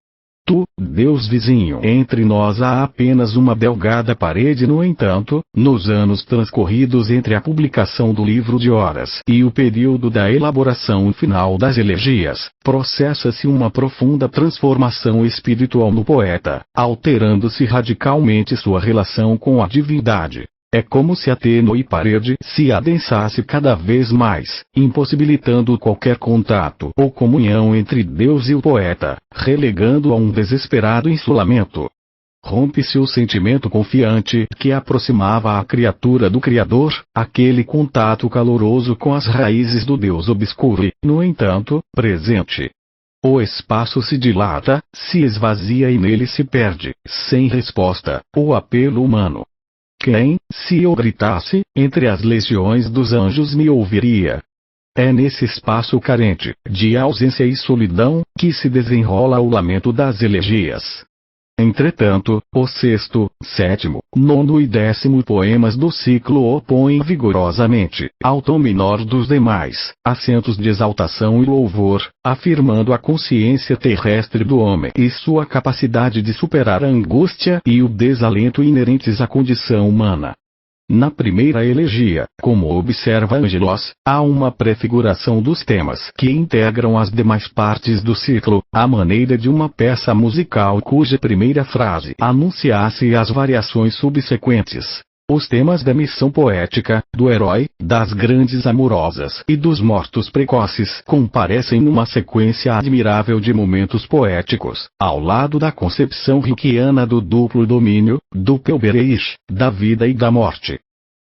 Tu, Deus vizinho, entre nós há apenas uma delgada parede. No entanto, nos anos transcorridos entre a publicação do livro de Horas e o período da elaboração final das elegias, processa-se uma profunda transformação espiritual no poeta, alterando-se radicalmente sua relação com a divindade. É como se a tênue parede se adensasse cada vez mais, impossibilitando qualquer contato ou comunhão entre Deus e o poeta, relegando-o a um desesperado isolamento. Rompe-se o sentimento confiante que aproximava a criatura do Criador, aquele contato caloroso com as raízes do Deus obscuro e, no entanto, presente. O espaço se dilata, se esvazia e nele se perde, sem resposta, o apelo humano. Quem, se eu gritasse, entre as legiões dos anjos me ouviria? É nesse espaço carente, de ausência e solidão, que se desenrola o lamento das elegias. Entretanto, o sexto, sétimo, nono e décimo poemas do ciclo opõem vigorosamente, ao tom menor dos demais, acentos de exaltação e louvor, afirmando a consciência terrestre do homem e sua capacidade de superar a angústia e o desalento inerentes à condição humana. Na primeira elegia, como observa Ângelos, há uma prefiguração dos temas que integram as demais partes do ciclo, à maneira de uma peça musical cuja primeira frase anunciasse as variações subsequentes. Os temas da missão poética, do herói, das grandes amorosas e dos mortos precoces comparecem numa sequência admirável de momentos poéticos, ao lado da concepção riquiana do duplo domínio, do Pelbereish, da vida e da morte.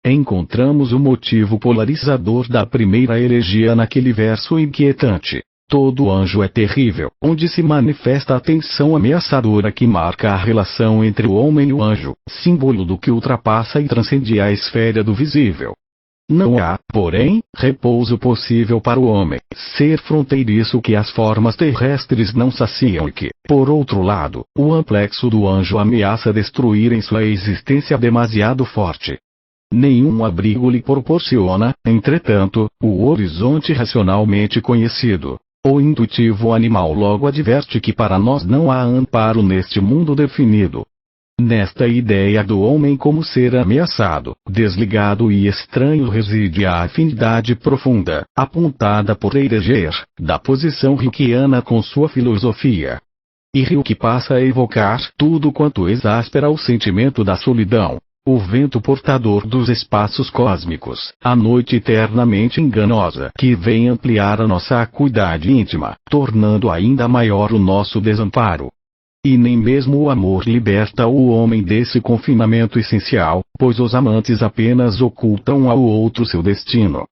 Encontramos o motivo polarizador da primeira elegia naquele verso inquietante. Todo anjo é terrível, onde se manifesta a tensão ameaçadora que marca a relação entre o homem e o anjo, símbolo do que ultrapassa e transcende a esfera do visível. Não há, porém, repouso possível para o homem, ser fronteiriço que as formas terrestres não saciam e que, por outro lado, o amplexo do anjo ameaça destruir em sua existência demasiado forte. Nenhum abrigo lhe proporciona, entretanto, o horizonte racionalmente conhecido. O intuitivo animal logo adverte que para nós não há amparo neste mundo definido. Nesta ideia do homem como ser ameaçado, desligado e estranho reside a afinidade profunda, apontada por Heidegger, da posição riquiana com sua filosofia. E Rilke passa a evocar tudo quanto exaspera o sentimento da solidão. O vento portador dos espaços cósmicos, a noite eternamente enganosa que vem ampliar a nossa acuidade íntima, tornando ainda maior o nosso desamparo. E nem mesmo o amor liberta o homem desse confinamento essencial, pois os amantes apenas ocultam ao outro seu destino.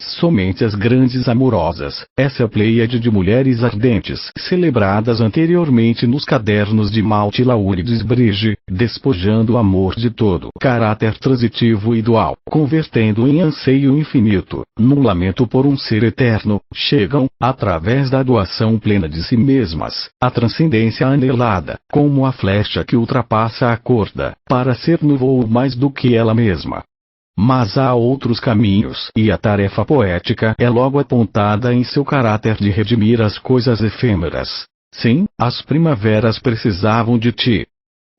Somente as grandes amorosas, essa pleiade de mulheres ardentes celebradas anteriormente nos cadernos de Malte Laurides Brige, despojando o amor de todo caráter transitivo e dual, convertendo em anseio infinito, num lamento por um ser eterno, chegam, através da doação plena de si mesmas, à transcendência anelada, como a flecha que ultrapassa a corda, para ser no voo mais do que ela mesma. Mas há outros caminhos, e a tarefa poética é logo apontada em seu caráter de redimir as coisas efêmeras. Sim, as primaveras precisavam de ti.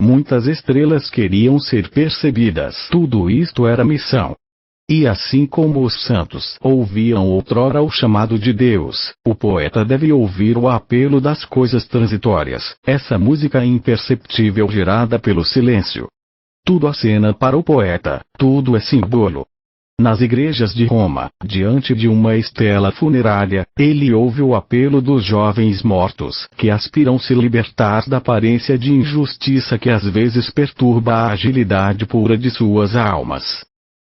Muitas estrelas queriam ser percebidas. Tudo isto era missão. E assim como os santos ouviam outrora o chamado de Deus, o poeta deve ouvir o apelo das coisas transitórias, essa música imperceptível gerada pelo silêncio. Tudo acena para o poeta, tudo é símbolo. Nas igrejas de Roma, diante de uma estela funerária, ele ouve o apelo dos jovens mortos, que aspiram se libertar da aparência de injustiça que às vezes perturba a agilidade pura de suas almas.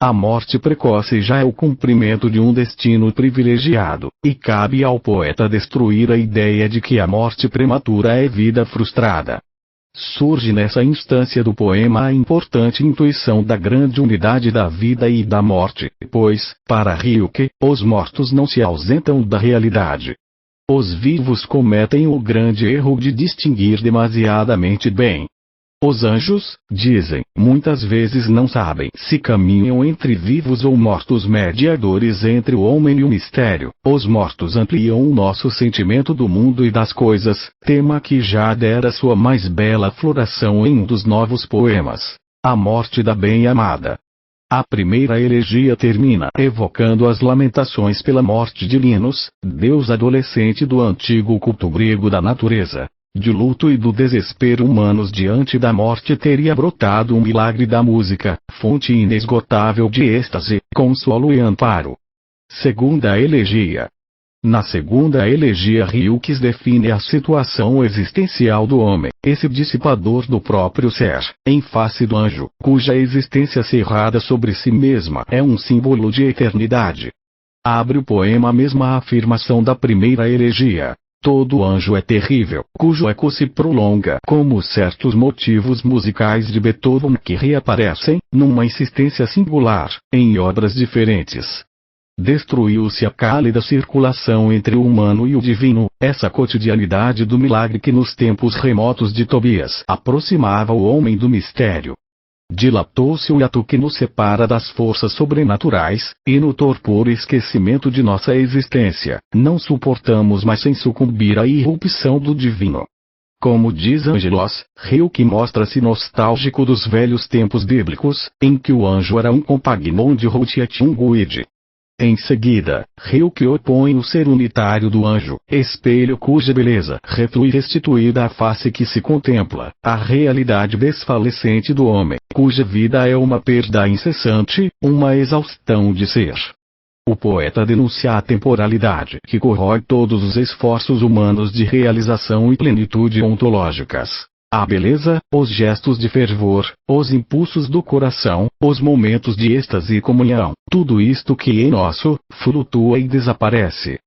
A morte precoce já é o cumprimento de um destino privilegiado, e cabe ao poeta destruir a ideia de que a morte prematura é vida frustrada. Surge nessa instância do poema a importante intuição da grande unidade da vida e da morte, pois, para Rilke, os mortos não se ausentam da realidade. Os vivos cometem o grande erro de distinguir demasiadamente bem. Os anjos, dizem, muitas vezes não sabem se caminham entre vivos ou mortos, mediadores entre o homem e o mistério. Os mortos ampliam o nosso sentimento do mundo e das coisas, tema que já dera sua mais bela floração em um dos novos poemas, A Morte da Bem-Amada. A primeira elegia termina evocando as lamentações pela morte de Linos, deus adolescente do antigo culto grego da natureza. De luto e do desespero humanos diante da morte teria brotado um milagre da música, fonte inesgotável de êxtase, consolo e amparo. Segunda elegia. Na segunda elegia Rilke define a situação existencial do homem, esse dissipador do próprio ser, em face do anjo, cuja existência cerrada sobre si mesma é um símbolo de eternidade. Abre o poema a mesma afirmação da primeira elegia. Todo anjo é terrível, cujo eco se prolonga como certos motivos musicais de Beethoven que reaparecem, numa insistência singular, em obras diferentes. Destruiu-se a cálida circulação entre o humano e o divino, essa cotidianidade do milagre que nos tempos remotos de Tobias aproximava o homem do mistério. Dilatou-se o ato que nos separa das forças sobrenaturais, e no torpor e esquecimento de nossa existência, não suportamos mais sem sucumbir à irrupção do divino. Como diz Angelos, Rilke mostra-se nostálgico dos velhos tempos bíblicos, em que o anjo era um compagnon de Routiet Unguide. Em seguida, Rilke opõe o ser unitário do anjo, espelho cuja beleza reflui restituída à face que se contempla, à realidade desfalecente do homem, cuja vida é uma perda incessante, uma exaustão de ser. O poeta denuncia a temporalidade que corrói todos os esforços humanos de realização e plenitude ontológicas. A beleza, os gestos de fervor, os impulsos do coração, os momentos de êxtase e comunhão, tudo isto que em nosso, flutua e desaparece.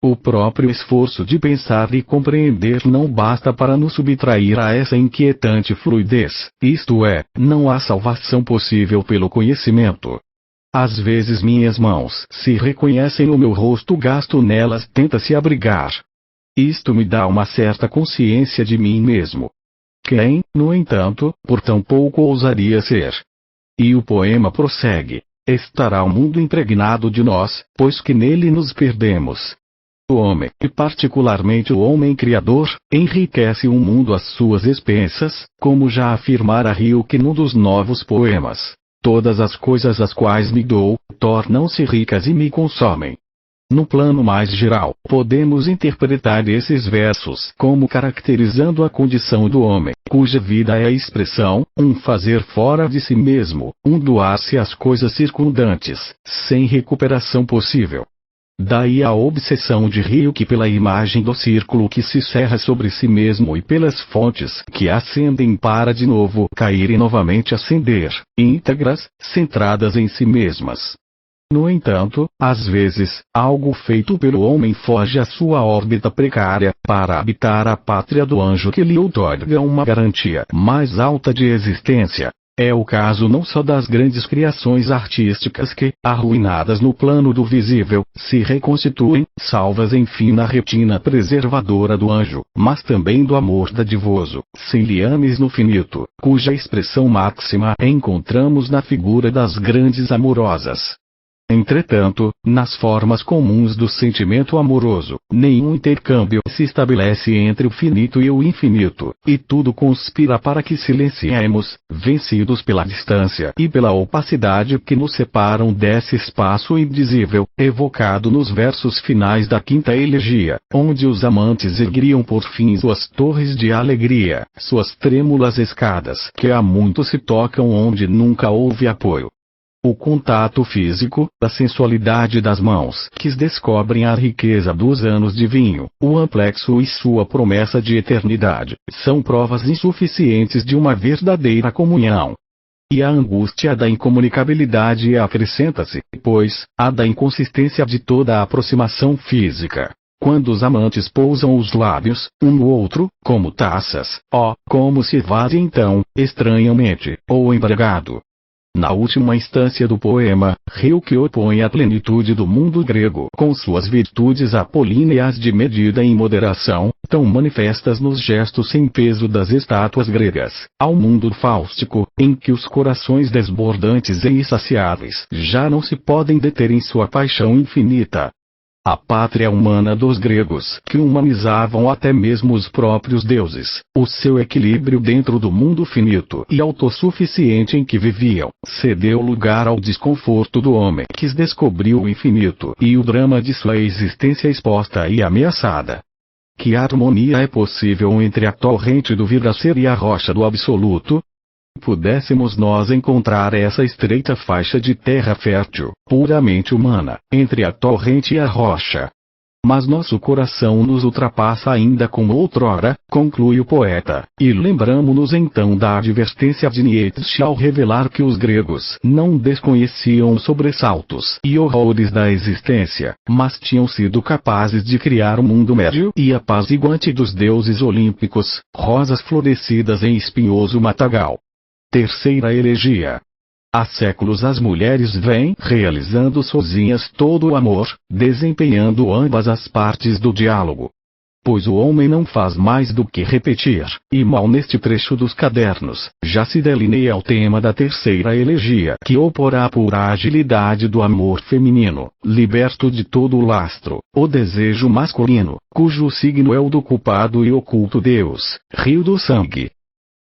O próprio esforço de pensar e compreender não basta para nos subtrair a essa inquietante fluidez, isto é, não há salvação possível pelo conhecimento. Às vezes minhas mãos se reconhecem no meu rosto, gasto nelas, tenta-se abrigar. Isto me dá uma certa consciência de mim mesmo. Quem, no entanto, por tão pouco ousaria ser. E o poema prossegue. Estará o mundo impregnado de nós, pois que nele nos perdemos. O homem, e particularmente o homem criador, enriquece o mundo às suas expensas, como já afirmara Rilke num dos novos poemas. Todas as coisas às quais me dou, tornam-se ricas e me consomem. No plano mais geral, podemos interpretar esses versos como caracterizando a condição do homem, cuja vida é a expressão, um fazer fora de si mesmo, um doar-se às coisas circundantes, sem recuperação possível. Daí a obsessão de Rilke pela imagem do círculo que se cerra sobre si mesmo e pelas fontes que ascendem para de novo cair e novamente ascender, íntegras, centradas em si mesmas. No entanto, às vezes, algo feito pelo homem foge à sua órbita precária, para habitar a pátria do anjo que lhe outorga uma garantia mais alta de existência. É o caso não só das grandes criações artísticas que, arruinadas no plano do visível, se reconstituem, salvas enfim na retina preservadora do anjo, mas também do amor dadivoso, sem liames no finito, cuja expressão máxima encontramos na figura das grandes amorosas. Entretanto, nas formas comuns do sentimento amoroso, nenhum intercâmbio se estabelece entre o finito e o infinito, e tudo conspira para que silenciemos, vencidos pela distância e pela opacidade que nos separam desse espaço indizível, evocado nos versos finais da quinta elegia, onde os amantes erguiam por fim suas torres de alegria, suas trêmulas escadas que há muito se tocam onde nunca houve apoio. O contato físico, a sensualidade das mãos que descobrem a riqueza dos anos de vinho, o amplexo e sua promessa de eternidade, são provas insuficientes de uma verdadeira comunhão. E a angústia da incomunicabilidade acrescenta-se, pois, à da inconsistência de toda a aproximação física. Quando os amantes pousam os lábios, um no outro, como taças, como se evade então, estranhamente, ou embriagado. Na última instância do poema, Rilke opõe a plenitude do mundo grego com suas virtudes apolíneas de medida e moderação, tão manifestas nos gestos sem peso das estátuas gregas, ao mundo fáustico, em que os corações desbordantes e insaciáveis já não se podem deter em sua paixão infinita. A pátria humana dos gregos, que humanizavam até mesmo os próprios deuses, o seu equilíbrio dentro do mundo finito e autossuficiente em que viviam, cedeu lugar ao desconforto do homem que descobriu o infinito e o drama de sua existência exposta e ameaçada. Que harmonia é possível entre a torrente do vir-a-ser e a rocha do absoluto? Pudéssemos nós encontrar essa estreita faixa de terra fértil, puramente humana, entre a torrente e a rocha. Mas nosso coração nos ultrapassa ainda como outrora, conclui o poeta, e lembramo-nos então da advertência de Nietzsche ao revelar que os gregos não desconheciam os sobressaltos e horrores da existência, mas tinham sido capazes de criar um mundo médio e apaziguante dos deuses olímpicos, rosas florescidas em espinhoso matagal. Terceira elegia. Há séculos as mulheres vêm realizando sozinhas todo o amor, desempenhando ambas as partes do diálogo. Pois o homem não faz mais do que repetir, e mal neste trecho dos cadernos, já se delineia o tema da terceira elegia que oporá a pura agilidade do amor feminino, liberto de todo o lastro, o desejo masculino, cujo signo é o do culpado e oculto Deus, rio do sangue.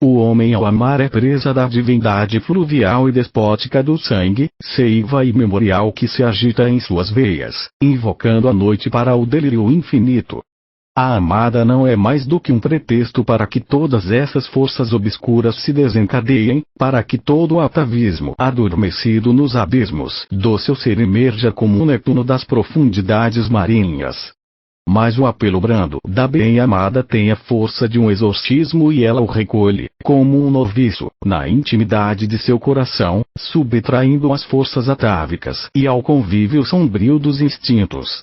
O homem ao amar é presa da divindade fluvial e despótica do sangue, seiva imemorial que se agita em suas veias, invocando a noite para o delírio infinito. A amada não é mais do que um pretexto para que todas essas forças obscuras se desencadeiem, para que todo o atavismo adormecido nos abismos do seu ser emerja como um Netuno das profundidades marinhas. Mas o apelo brando da bem-amada tem a força de um exorcismo e ela o recolhe, como um noviço, na intimidade de seu coração, subtraindo as forças atávicas e ao convívio sombrio dos instintos.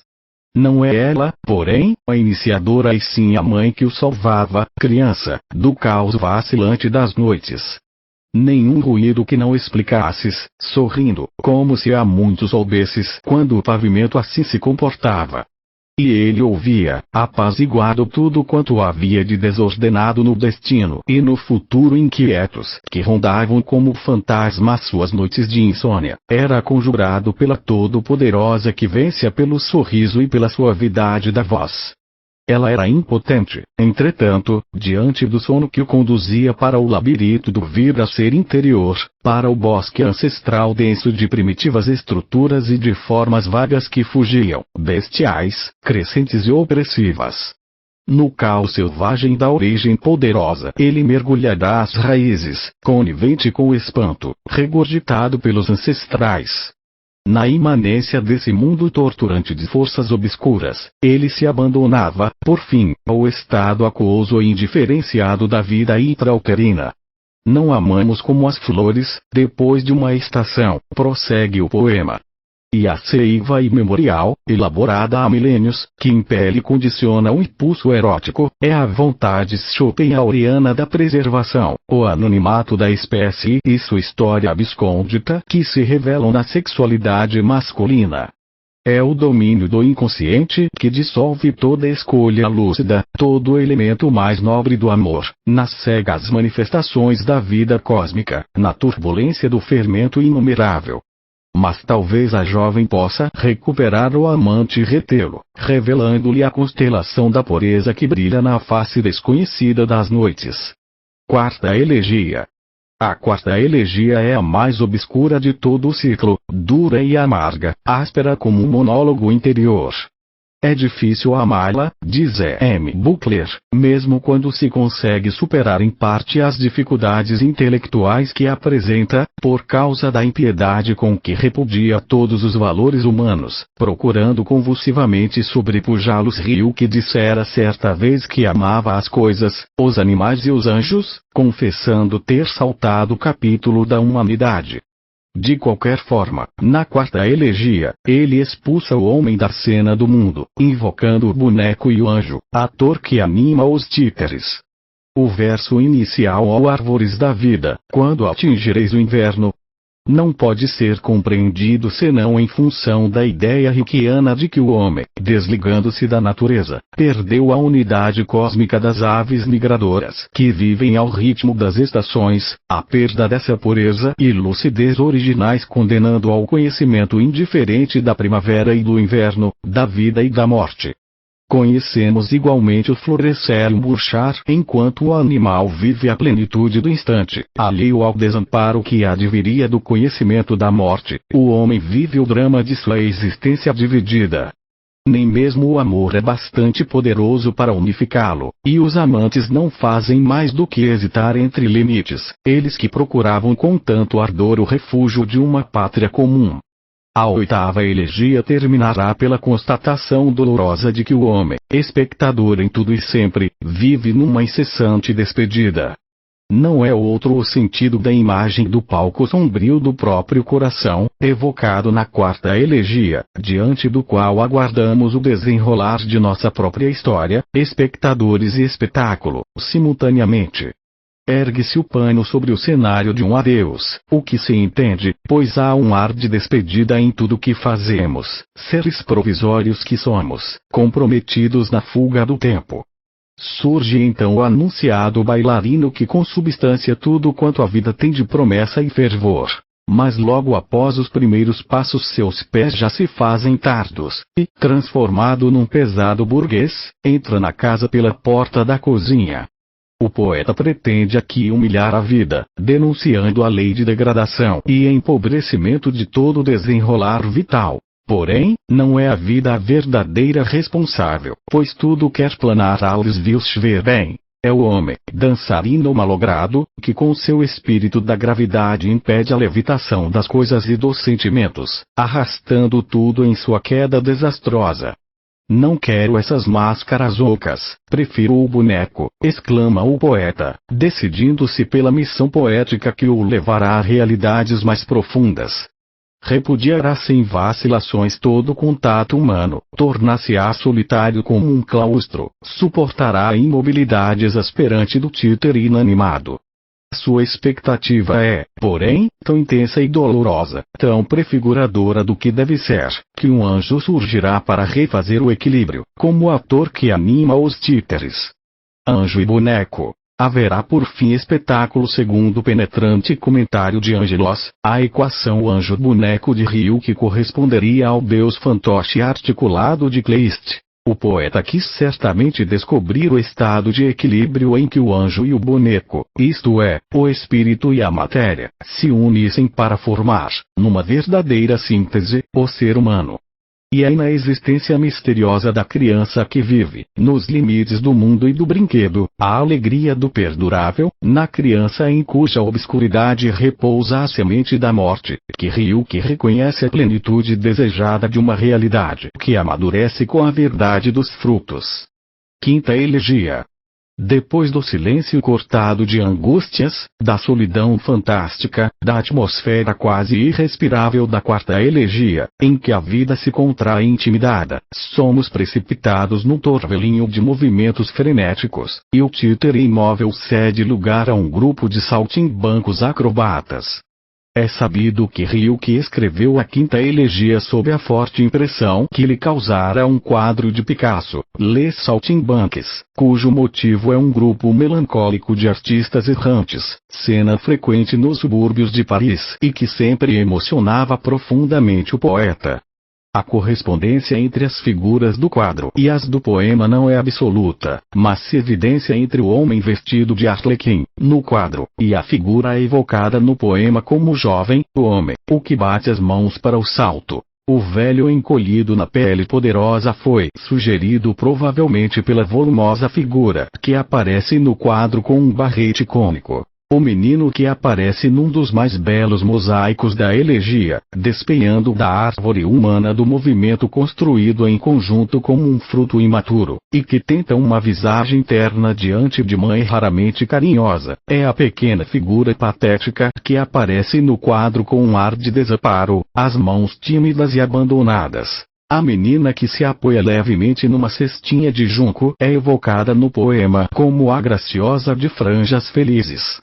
Não é ela, porém, a iniciadora e sim a mãe que o salvava, criança, do caos vacilante das noites. Nenhum ruído que não explicasses, sorrindo, como se há muito soubesses quando o pavimento assim se comportava. E ele ouvia, apaziguado tudo quanto havia de desordenado no destino e no futuro inquietos, que rondavam como fantasmas suas noites de insônia, era conjurado pela Todo-Poderosa que vence pelo sorriso e pela suavidade da voz. Ela era impotente, entretanto, diante do sono que o conduzia para o labirinto do vir-a-ser interior, para o bosque ancestral denso de primitivas estruturas e de formas vagas que fugiam, bestiais, crescentes e opressivas. No caos selvagem da origem poderosa, ele mergulhará as raízes, conivente com o espanto, regurgitado pelos ancestrais. Na imanência desse mundo torturante de forças obscuras, ele se abandonava, por fim, ao estado aquoso e indiferenciado da vida intrauterina. Não amamos como as flores, depois de uma estação, prossegue o poema. E a seiva imemorial, elaborada há milênios, que impele e condiciona o impulso erótico, é a vontade schopenhaueriana da preservação, o anonimato da espécie e sua história abscôndita que se revelam na sexualidade masculina. É o domínio do inconsciente que dissolve toda escolha lúcida, todo o elemento mais nobre do amor, nas cegas manifestações da vida cósmica, na turbulência do fermento inumerável. Mas talvez a jovem possa recuperar o amante e retê-lo, revelando-lhe a constelação da pureza que brilha na face desconhecida das noites. Quarta elegia. A quarta elegia é a mais obscura de todo o ciclo, dura e amarga, áspera como um monólogo interior. É difícil amá-la, diz E.M. Buckler, mesmo quando se consegue superar em parte as dificuldades intelectuais que apresenta, por causa da impiedade com que repudia todos os valores humanos, procurando convulsivamente sobrepujá-los. Ryuki dissera certa vez que amava as coisas, os animais e os anjos, confessando ter saltado o capítulo da humanidade. De qualquer forma, na quarta elegia, ele expulsa o homem da cena do mundo, invocando o boneco e o anjo, ator que anima os títeres. O verso inicial ao Árvores da Vida, quando atingireis o inverno, não pode ser compreendido senão em função da ideia Ryukiana de que o homem, desligando-se da natureza, perdeu a unidade cósmica das aves migradoras que vivem ao ritmo das estações, a perda dessa pureza e lucidez originais condenando ao conhecimento indiferente da primavera e do inverno, da vida e da morte. Conhecemos igualmente o florescer e o murchar enquanto o animal vive a plenitude do instante, alheio ao desamparo que adviria do conhecimento da morte. O homem vive o drama de sua existência dividida. Nem mesmo o amor é bastante poderoso para unificá-lo, e os amantes não fazem mais do que hesitar entre limites, eles que procuravam com tanto ardor o refúgio de uma pátria comum. A oitava elegia terminará pela constatação dolorosa de que o homem, espectador em tudo e sempre, vive numa incessante despedida. Não é outro o sentido da imagem do palco sombrio do próprio coração, evocado na quarta elegia, diante do qual aguardamos o desenrolar de nossa própria história, espectadores e espetáculo, simultaneamente. Ergue-se o pano sobre o cenário de um adeus, o que se entende, pois há um ar de despedida em tudo que fazemos, seres provisórios que somos, comprometidos na fuga do tempo. Surge então o anunciado bailarino que consubstancia tudo quanto a vida tem de promessa e fervor. Mas logo após os primeiros passos seus pés já se fazem tardos, e, transformado num pesado burguês, entra na casa pela porta da cozinha. O poeta pretende aqui humilhar a vida, denunciando a lei de degradação e empobrecimento de todo o desenrolar vital. Porém, não é a vida a verdadeira responsável, pois tudo quer planar aos desvios bem. É o homem, dançarino malogrado, que com seu espírito da gravidade impede a levitação das coisas e dos sentimentos, arrastando tudo em sua queda desastrosa. Não quero essas máscaras ocas, prefiro o boneco, exclama o poeta, decidindo-se pela missão poética que o levará a realidades mais profundas. Repudiará sem vacilações todo contato humano, tornar-se-á solitário como um claustro, suportará a imobilidade exasperante do títere inanimado. Sua expectativa é, porém, tão intensa e dolorosa, tão prefiguradora do que deve ser, que um anjo surgirá para refazer o equilíbrio, como o ator que anima os títeres. Anjo e boneco. Haverá por fim espetáculo segundo o penetrante comentário de Angelos, a equação anjo-boneco de Ryuki corresponderia ao deus fantoche articulado de Kleist. O poeta quis certamente descobrir o estado de equilíbrio em que o anjo e o boneco, isto é, o espírito e a matéria, se unissem para formar, numa verdadeira síntese, o ser humano. E é na existência misteriosa da criança que vive, nos limites do mundo e do brinquedo, a alegria do perdurável, na criança em cuja obscuridade repousa a semente da morte, que Ryuki reconhece a plenitude desejada de uma realidade que amadurece com a verdade dos frutos. Quinta elegia. Depois do silêncio cortado de angústias, da solidão fantástica, da atmosfera quase irrespirável da quarta elegia, em que a vida se contrai intimidada, somos precipitados num torvelinho de movimentos frenéticos, e o títere imóvel cede lugar a um grupo de saltimbancos acrobatas. É sabido que Ryuki escreveu a quinta elegia sob a forte impressão que lhe causara um quadro de Picasso, Les Saltimbanques, cujo motivo é um grupo melancólico de artistas errantes, cena frequente nos subúrbios de Paris e que sempre emocionava profundamente o poeta. A correspondência entre as figuras do quadro e as do poema não é absoluta, mas se evidencia entre o homem vestido de arlequim, no quadro, e a figura evocada no poema como jovem, o homem, o que bate as mãos para o salto. O velho encolhido na pele poderosa foi sugerido provavelmente pela volumosa figura que aparece no quadro com um barrete cômico. O menino que aparece num dos mais belos mosaicos da elegia, despenhando da árvore humana do movimento construído em conjunto como um fruto imaturo, e que tenta uma visagem terna diante de mãe raramente carinhosa, é a pequena figura patética que aparece no quadro com um ar de desamparo, as mãos tímidas e abandonadas. A menina que se apoia levemente numa cestinha de junco é evocada no poema como a graciosa de franjas felizes.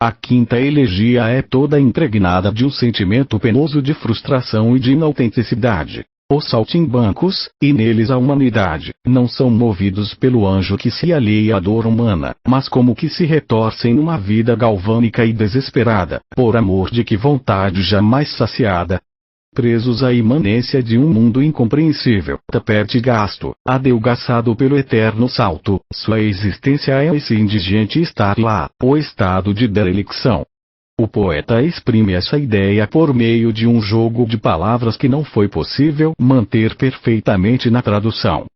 A quinta elegia é toda impregnada de um sentimento penoso de frustração e de inautenticidade. Os saltimbancos, e neles a humanidade, não são movidos pelo anjo que se alheia à dor humana, mas como que se retorcem numa vida galvânica e desesperada, por amor de que vontade jamais saciada. Presos à imanência de um mundo incompreensível, tapete gasto, adelgaçado pelo eterno salto, sua existência é esse indigente estar lá, o estado de derelicção. O poeta exprime essa ideia por meio de um jogo de palavras que não foi possível manter perfeitamente na tradução.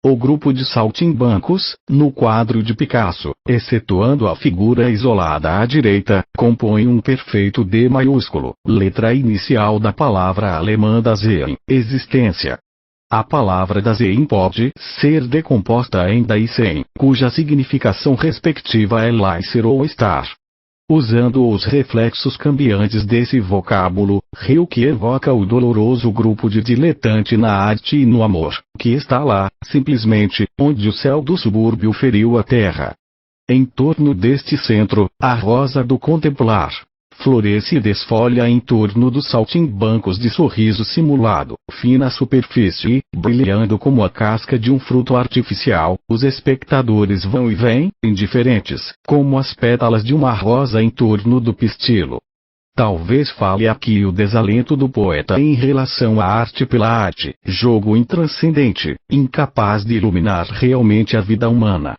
O grupo de saltimbancos, no quadro de Picasso, excetuando a figura isolada à direita, compõe um perfeito D maiúsculo, letra inicial da palavra alemã Dasein, existência. A palavra Dasein pode ser decomposta em Dasein, cuja significação respectiva é ser ou estar. Usando os reflexos cambiantes desse vocábulo, Ryuki evoca o doloroso grupo de diletante na arte e no amor, que está lá, simplesmente, onde o céu do subúrbio feriu a terra. Em torno deste centro, a rosa do contemplar floresce e desfolha em torno dos saltimbancos de sorriso simulado, fina superfície, brilhando como a casca de um fruto artificial. Os espectadores vão e vêm, indiferentes, como as pétalas de uma rosa em torno do pistilo. Talvez fale aqui o desalento do poeta em relação à arte pela arte, jogo intranscendente, incapaz de iluminar realmente a vida humana.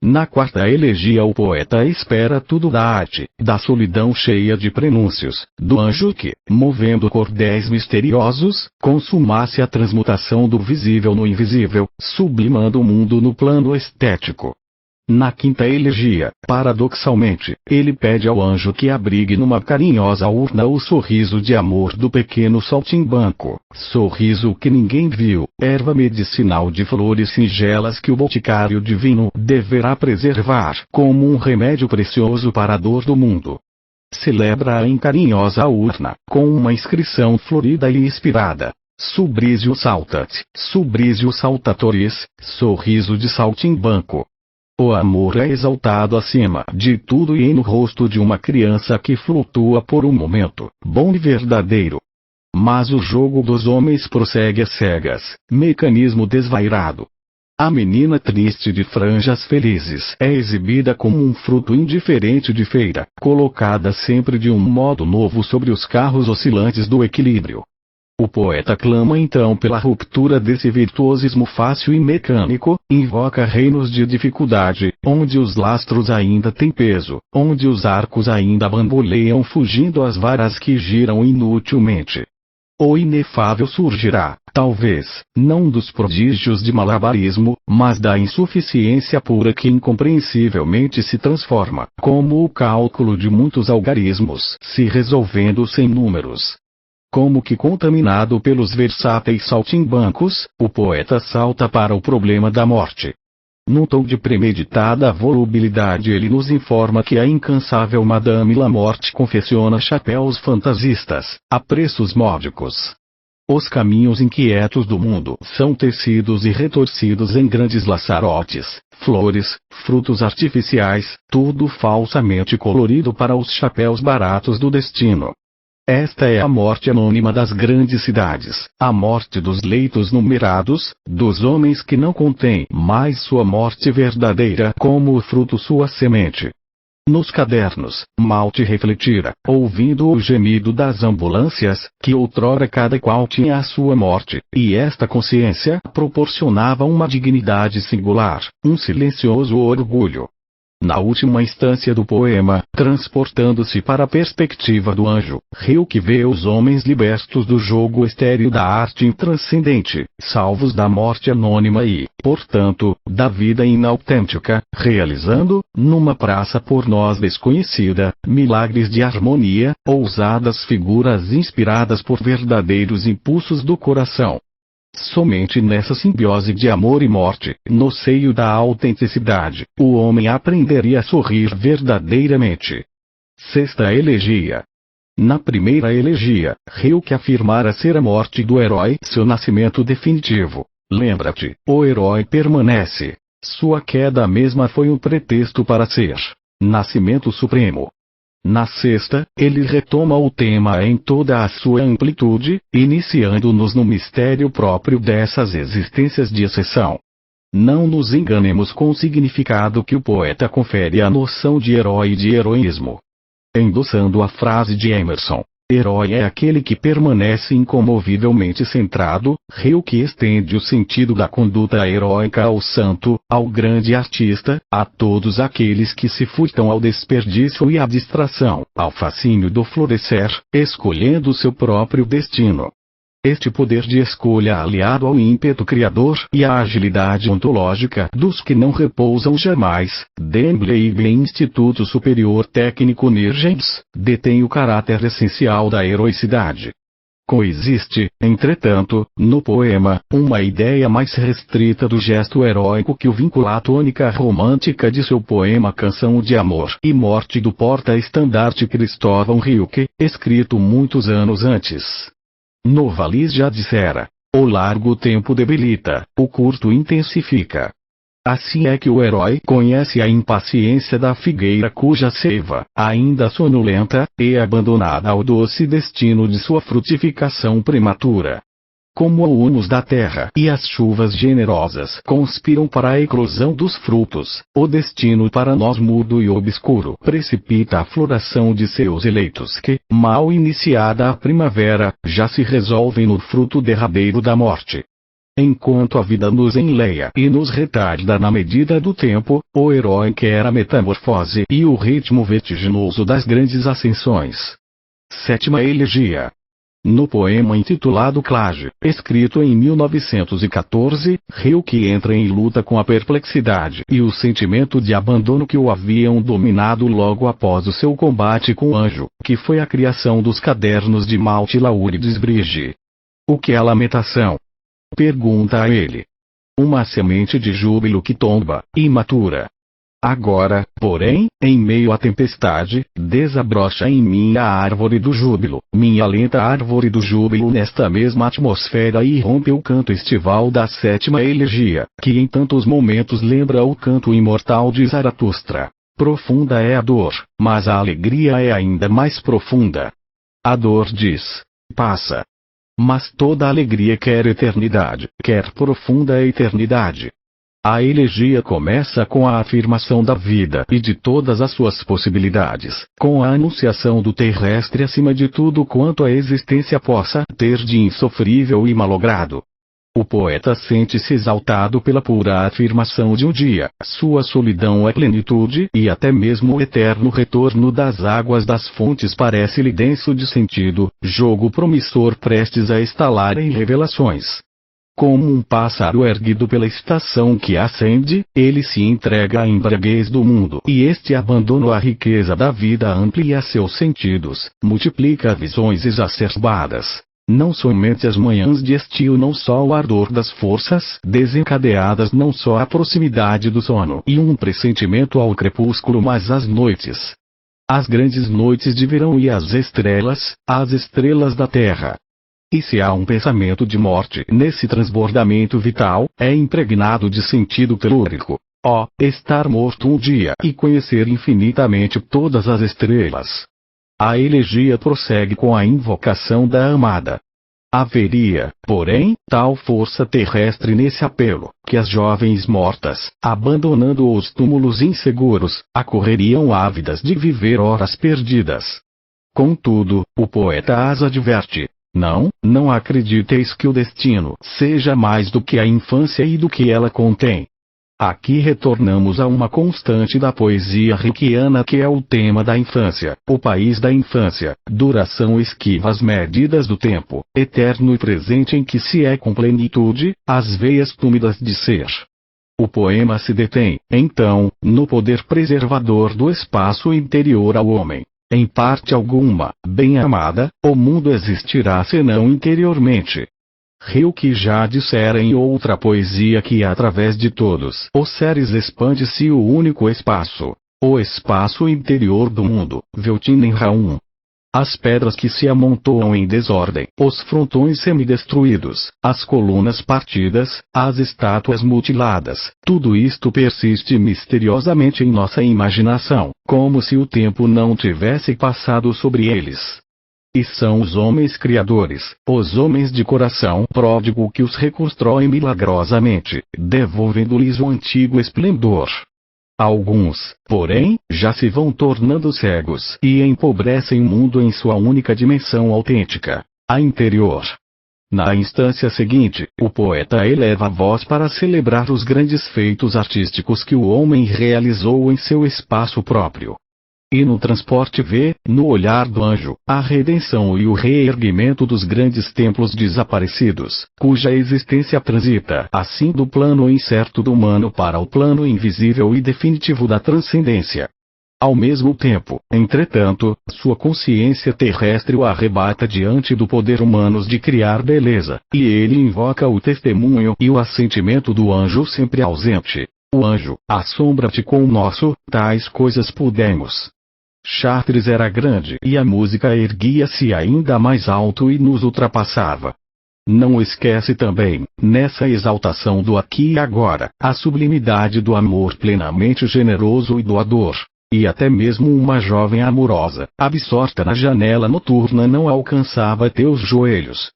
Na quarta elegia o poeta espera tudo da arte, da solidão cheia de prenúncios, do anjo que, movendo cordéis misteriosos, consumasse a transmutação do visível no invisível, sublimando o mundo no plano estético. Na quinta elegia, paradoxalmente, ele pede ao anjo que abrigue numa carinhosa urna o sorriso de amor do pequeno saltimbanco, sorriso que ninguém viu, erva medicinal de flores singelas que o boticário divino deverá preservar como um remédio precioso para a dor do mundo. Celebra-a em carinhosa urna, com uma inscrição florida e inspirada. Subrisio saltat, subrisio saltatoris, sorriso de saltimbanco. O amor é exaltado acima de tudo e no rosto de uma criança que flutua por um momento, bom e verdadeiro. Mas o jogo dos homens prossegue às cegas, mecanismo desvairado. A menina triste de franjas felizes é exibida como um fruto indiferente de feira, colocada sempre de um modo novo sobre os carros oscilantes do equilíbrio. O poeta clama então pela ruptura desse virtuosismo fácil e mecânico, invoca reinos de dificuldade, onde os lastros ainda têm peso, onde os arcos ainda bamboleiam fugindo às varas que giram inutilmente. O inefável surgirá, talvez, não dos prodígios de malabarismo, mas da insuficiência pura que incompreensivelmente se transforma, como o cálculo de muitos algarismos, se resolvendo sem números. Como que contaminado pelos versáteis saltimbancos, o poeta salta para o problema da morte. Num tom de premeditada volubilidade ele nos informa que a incansável Madame Lamorte confecciona chapéus fantasistas, a preços módicos. Os caminhos inquietos do mundo são tecidos e retorcidos em grandes laçarotes, flores, frutos artificiais, tudo falsamente colorido para os chapéus baratos do destino. Esta é a morte anônima das grandes cidades, a morte dos leitos numerados, dos homens que não contêm mais sua morte verdadeira como o fruto sua semente. Nos cadernos, mal te refletira, ouvindo o gemido das ambulâncias, que outrora cada qual tinha a sua morte, e esta consciência proporcionava uma dignidade singular, um silencioso orgulho. Na última instância do poema, transportando-se para a perspectiva do anjo, Rilke vê os homens libertos do jogo estéril da arte intranscendente, salvos da morte anônima e, portanto, da vida inautêntica, realizando, numa praça por nós desconhecida, milagres de harmonia, ousadas figuras inspiradas por verdadeiros impulsos do coração. Somente nessa simbiose de amor e morte, no seio da autenticidade, o homem aprenderia a sorrir verdadeiramente. Sexta elegia. Na primeira elegia, Rilke afirmara ser a morte do herói seu nascimento definitivo. Lembra-te, o herói permanece. Sua queda mesma foi um pretexto para ser nascimento supremo. Na sexta, ele retoma o tema em toda a sua amplitude, iniciando-nos no mistério próprio dessas existências de exceção. Não nos enganemos com o significado que o poeta confere à noção de herói e de heroísmo. Endossando a frase de Emerson, herói é aquele que permanece incomovivelmente centrado, Rilke estende o sentido da conduta heróica ao santo, ao grande artista, a todos aqueles que se furtam ao desperdício e à distração, ao fascínio do florescer, escolhendo seu próprio destino. Este poder de escolha aliado ao ímpeto criador e à agilidade ontológica dos que não repousam jamais, Dembleib Instituto Superior Técnico Nirgends, detém o caráter essencial da heroicidade. Coexiste, entretanto, no poema, uma ideia mais restrita do gesto heróico que o vincula à tônica romântica de seu poema Canção de Amor e Morte do porta-estandarte Cristóvão Rilke, escrito muitos anos antes. Novalis já dissera: o largo tempo debilita, o curto intensifica. Assim é que o herói conhece a impaciência da figueira cuja seiva, ainda sonolenta, é abandonada ao doce destino de sua frutificação prematura. Como o humus da terra e as chuvas generosas conspiram para a eclosão dos frutos, o destino para nós mudo e obscuro precipita a floração de seus eleitos que, mal iniciada a primavera, já se resolvem no fruto derradeiro da morte. Enquanto a vida nos enleia e nos retarda na medida do tempo, o herói quer a metamorfose e o ritmo vertiginoso das grandes ascensões. Sétima elegia. No poema intitulado Clage, escrito em 1914, Rilke entra em luta com a perplexidade e o sentimento de abandono que o haviam dominado logo após o seu combate com o anjo, que foi a criação dos cadernos de Malte Laurides Brige. O que é lamentação? Pergunta a ele. Uma semente de júbilo que tomba, imatura. Agora, porém, em meio à tempestade, desabrocha em mim a árvore do júbilo, minha lenta árvore do júbilo nesta mesma atmosfera e rompe o canto estival da sétima elegia, que em tantos momentos lembra o canto imortal de Zaratustra. Profunda é a dor, mas a alegria é ainda mais profunda. A dor diz: passa. Mas toda alegria quer eternidade, quer profunda eternidade. A elegia começa com a afirmação da vida e de todas as suas possibilidades, com a anunciação do terrestre acima de tudo quanto a existência possa ter de insofrível e malogrado. O poeta sente-se exaltado pela pura afirmação de um dia, sua solidão é plenitude e até mesmo o eterno retorno das águas das fontes parece-lhe denso de sentido, jogo promissor prestes a estalar em revelações. Como um pássaro erguido pela estação que ascende, ele se entrega à embriaguez do mundo e este abandono à riqueza da vida amplia seus sentidos, multiplica visões exacerbadas. Não somente as manhãs de estio, não só o ardor das forças desencadeadas, não só a proximidade do sono e um pressentimento ao crepúsculo, mas as noites. As grandes noites de verão e as estrelas da terra. E se há um pensamento de morte nesse transbordamento vital, é impregnado de sentido telúrico. Estar morto um dia e conhecer infinitamente todas as estrelas. A elegia prossegue com a invocação da amada. Haveria, porém, tal força terrestre nesse apelo, que as jovens mortas, abandonando os túmulos inseguros, acorreriam ávidas de viver horas perdidas. Contudo, o poeta as adverte: não acrediteis que o destino seja mais do que a infância e do que ela contém. Aqui retornamos a uma constante da poesia Rilkeana, que é o tema da infância, o país da infância, duração esquiva às medidas do tempo, eterno e presente em que se é com plenitude, as veias túmidas de ser. O poema se detém, então, no poder preservador do espaço interior ao homem. Em parte alguma, bem-amada, o mundo existirá senão interiormente. Rilke já dissera em outra poesia que através de todos os seres expande-se o único espaço, o espaço interior do mundo, Weltanschauung. As pedras que se amontoam em desordem, os frontões semidestruídos, as colunas partidas, as estátuas mutiladas, tudo isto persiste misteriosamente em nossa imaginação, como se o tempo não tivesse passado sobre eles. E são os homens criadores, os homens de coração pródigo que os reconstroem milagrosamente, devolvendo-lhes o antigo esplendor. Alguns, porém, já se vão tornando cegos e empobrecem o mundo em sua única dimensão autêntica, a interior. Na instância seguinte, o poeta eleva a voz para celebrar os grandes feitos artísticos que o homem realizou em seu espaço próprio. E no transporte vê, no olhar do anjo, a redenção e o reerguimento dos grandes templos desaparecidos, cuja existência transita assim do plano incerto do humano para o plano invisível e definitivo da transcendência. Ao mesmo tempo, entretanto, sua consciência terrestre o arrebata diante do poder humano de criar beleza, e ele invoca o testemunho e o assentimento do anjo sempre ausente. O anjo, assombra-te com o nosso, tais coisas pudemos. Chartres era grande e a música erguia-se ainda mais alto e nos ultrapassava. Não esquece também, nessa exaltação do aqui e agora, a sublimidade do amor plenamente generoso e doador. E até mesmo uma jovem amorosa, absorta na janela noturna, não alcançava teus joelhos.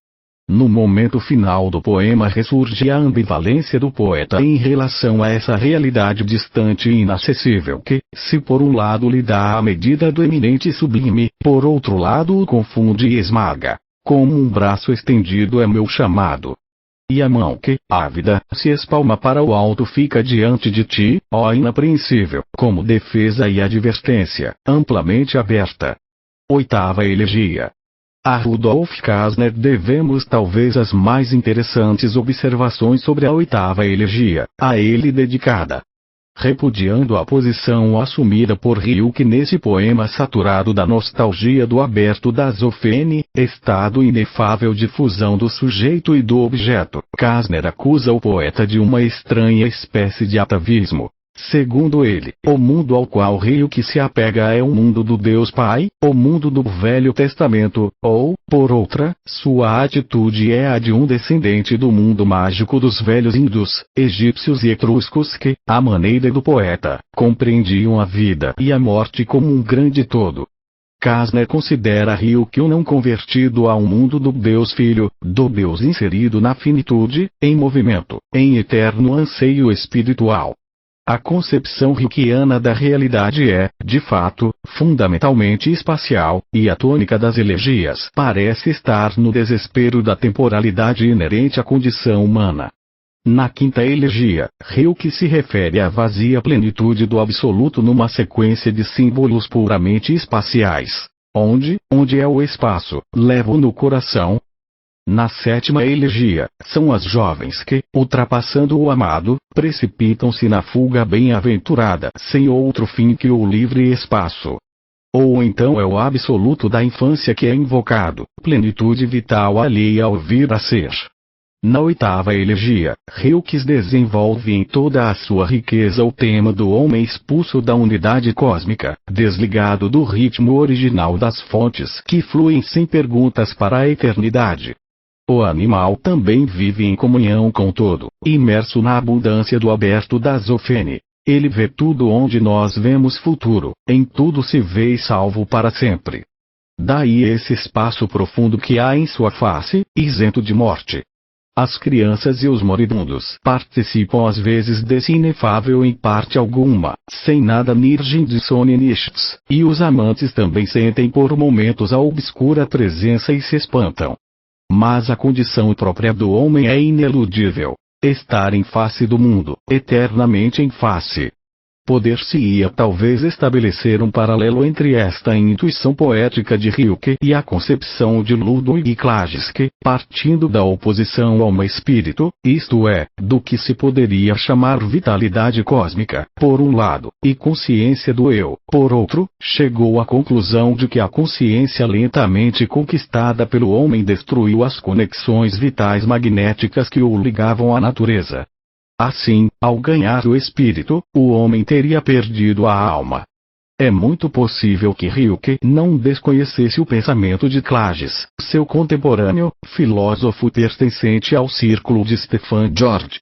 No momento final do poema ressurge a ambivalência do poeta em relação a essa realidade distante e inacessível que, se por um lado lhe dá a medida do eminente e sublime, por outro lado o confunde e esmaga. Como um braço estendido é meu chamado. E a mão que, ávida, se espalma para o alto fica diante de ti, ó inapreensível, como defesa e advertência, amplamente aberta. Oitava elegia. A Rudolf Käsner devemos talvez as mais interessantes observações sobre a oitava elegia, a ele dedicada. Repudiando a posição assumida por Rilke nesse poema saturado da nostalgia do aberto da Zoffene, estado inefável de fusão do sujeito e do objeto, Käsner acusa o poeta de uma estranha espécie de atavismo. Segundo ele, o mundo ao qual Rilke se apega é o mundo do Deus Pai, o mundo do Velho Testamento, ou, por outra, sua atitude é a de um descendente do mundo mágico dos velhos hindus, egípcios e etruscos que, à maneira do poeta, compreendiam a vida e a morte como um grande todo. Käsner considera Rilke um não convertido a um mundo do Deus Filho, do Deus inserido na finitude, em movimento, em eterno anseio espiritual. A concepção rilkeana da realidade é, de fato, fundamentalmente espacial, e a tônica das elegias parece estar no desespero da temporalidade inerente à condição humana. Na quinta elegia, Rilke se refere à vazia plenitude do absoluto numa sequência de símbolos puramente espaciais. Onde é o espaço, levo no coração. Na sétima elegia, são as jovens que, ultrapassando o amado, precipitam-se na fuga bem-aventurada, sem outro fim que o livre espaço. Ou então é o absoluto da infância que é invocado, plenitude vital alheia ao vir a ser. Na oitava elegia, Rilke desenvolve em toda a sua riqueza o tema do homem expulso da unidade cósmica, desligado do ritmo original das fontes que fluem sem perguntas para a eternidade. O animal também vive em comunhão com o todo, imerso na abundância do aberto da Zofene. Ele vê tudo onde nós vemos futuro, em tudo se vê e salvo para sempre. Daí esse espaço profundo que há em sua face, isento de morte. As crianças e os moribundos participam às vezes desse inefável em parte alguma, sem nada nirgem de sonenists, e os amantes também sentem por momentos a obscura presença e se espantam. Mas a condição própria do homem é ineludível. Estar em face do mundo, eternamente em face. Poder-se-ia talvez estabelecer um paralelo entre esta intuição poética de Rilke e a concepção de Ludwig Klagsky, partindo da oposição alma-espírito, isto é, do que se poderia chamar vitalidade cósmica, por um lado, e consciência do eu, por outro, chegou à conclusão de que a consciência lentamente conquistada pelo homem destruiu as conexões vitais magnéticas que o ligavam à natureza. Assim, ao ganhar o espírito, o homem teria perdido a alma. É muito possível que Rilke não desconhecesse o pensamento de Klages, seu contemporâneo, filósofo pertencente ao círculo de Stefan George.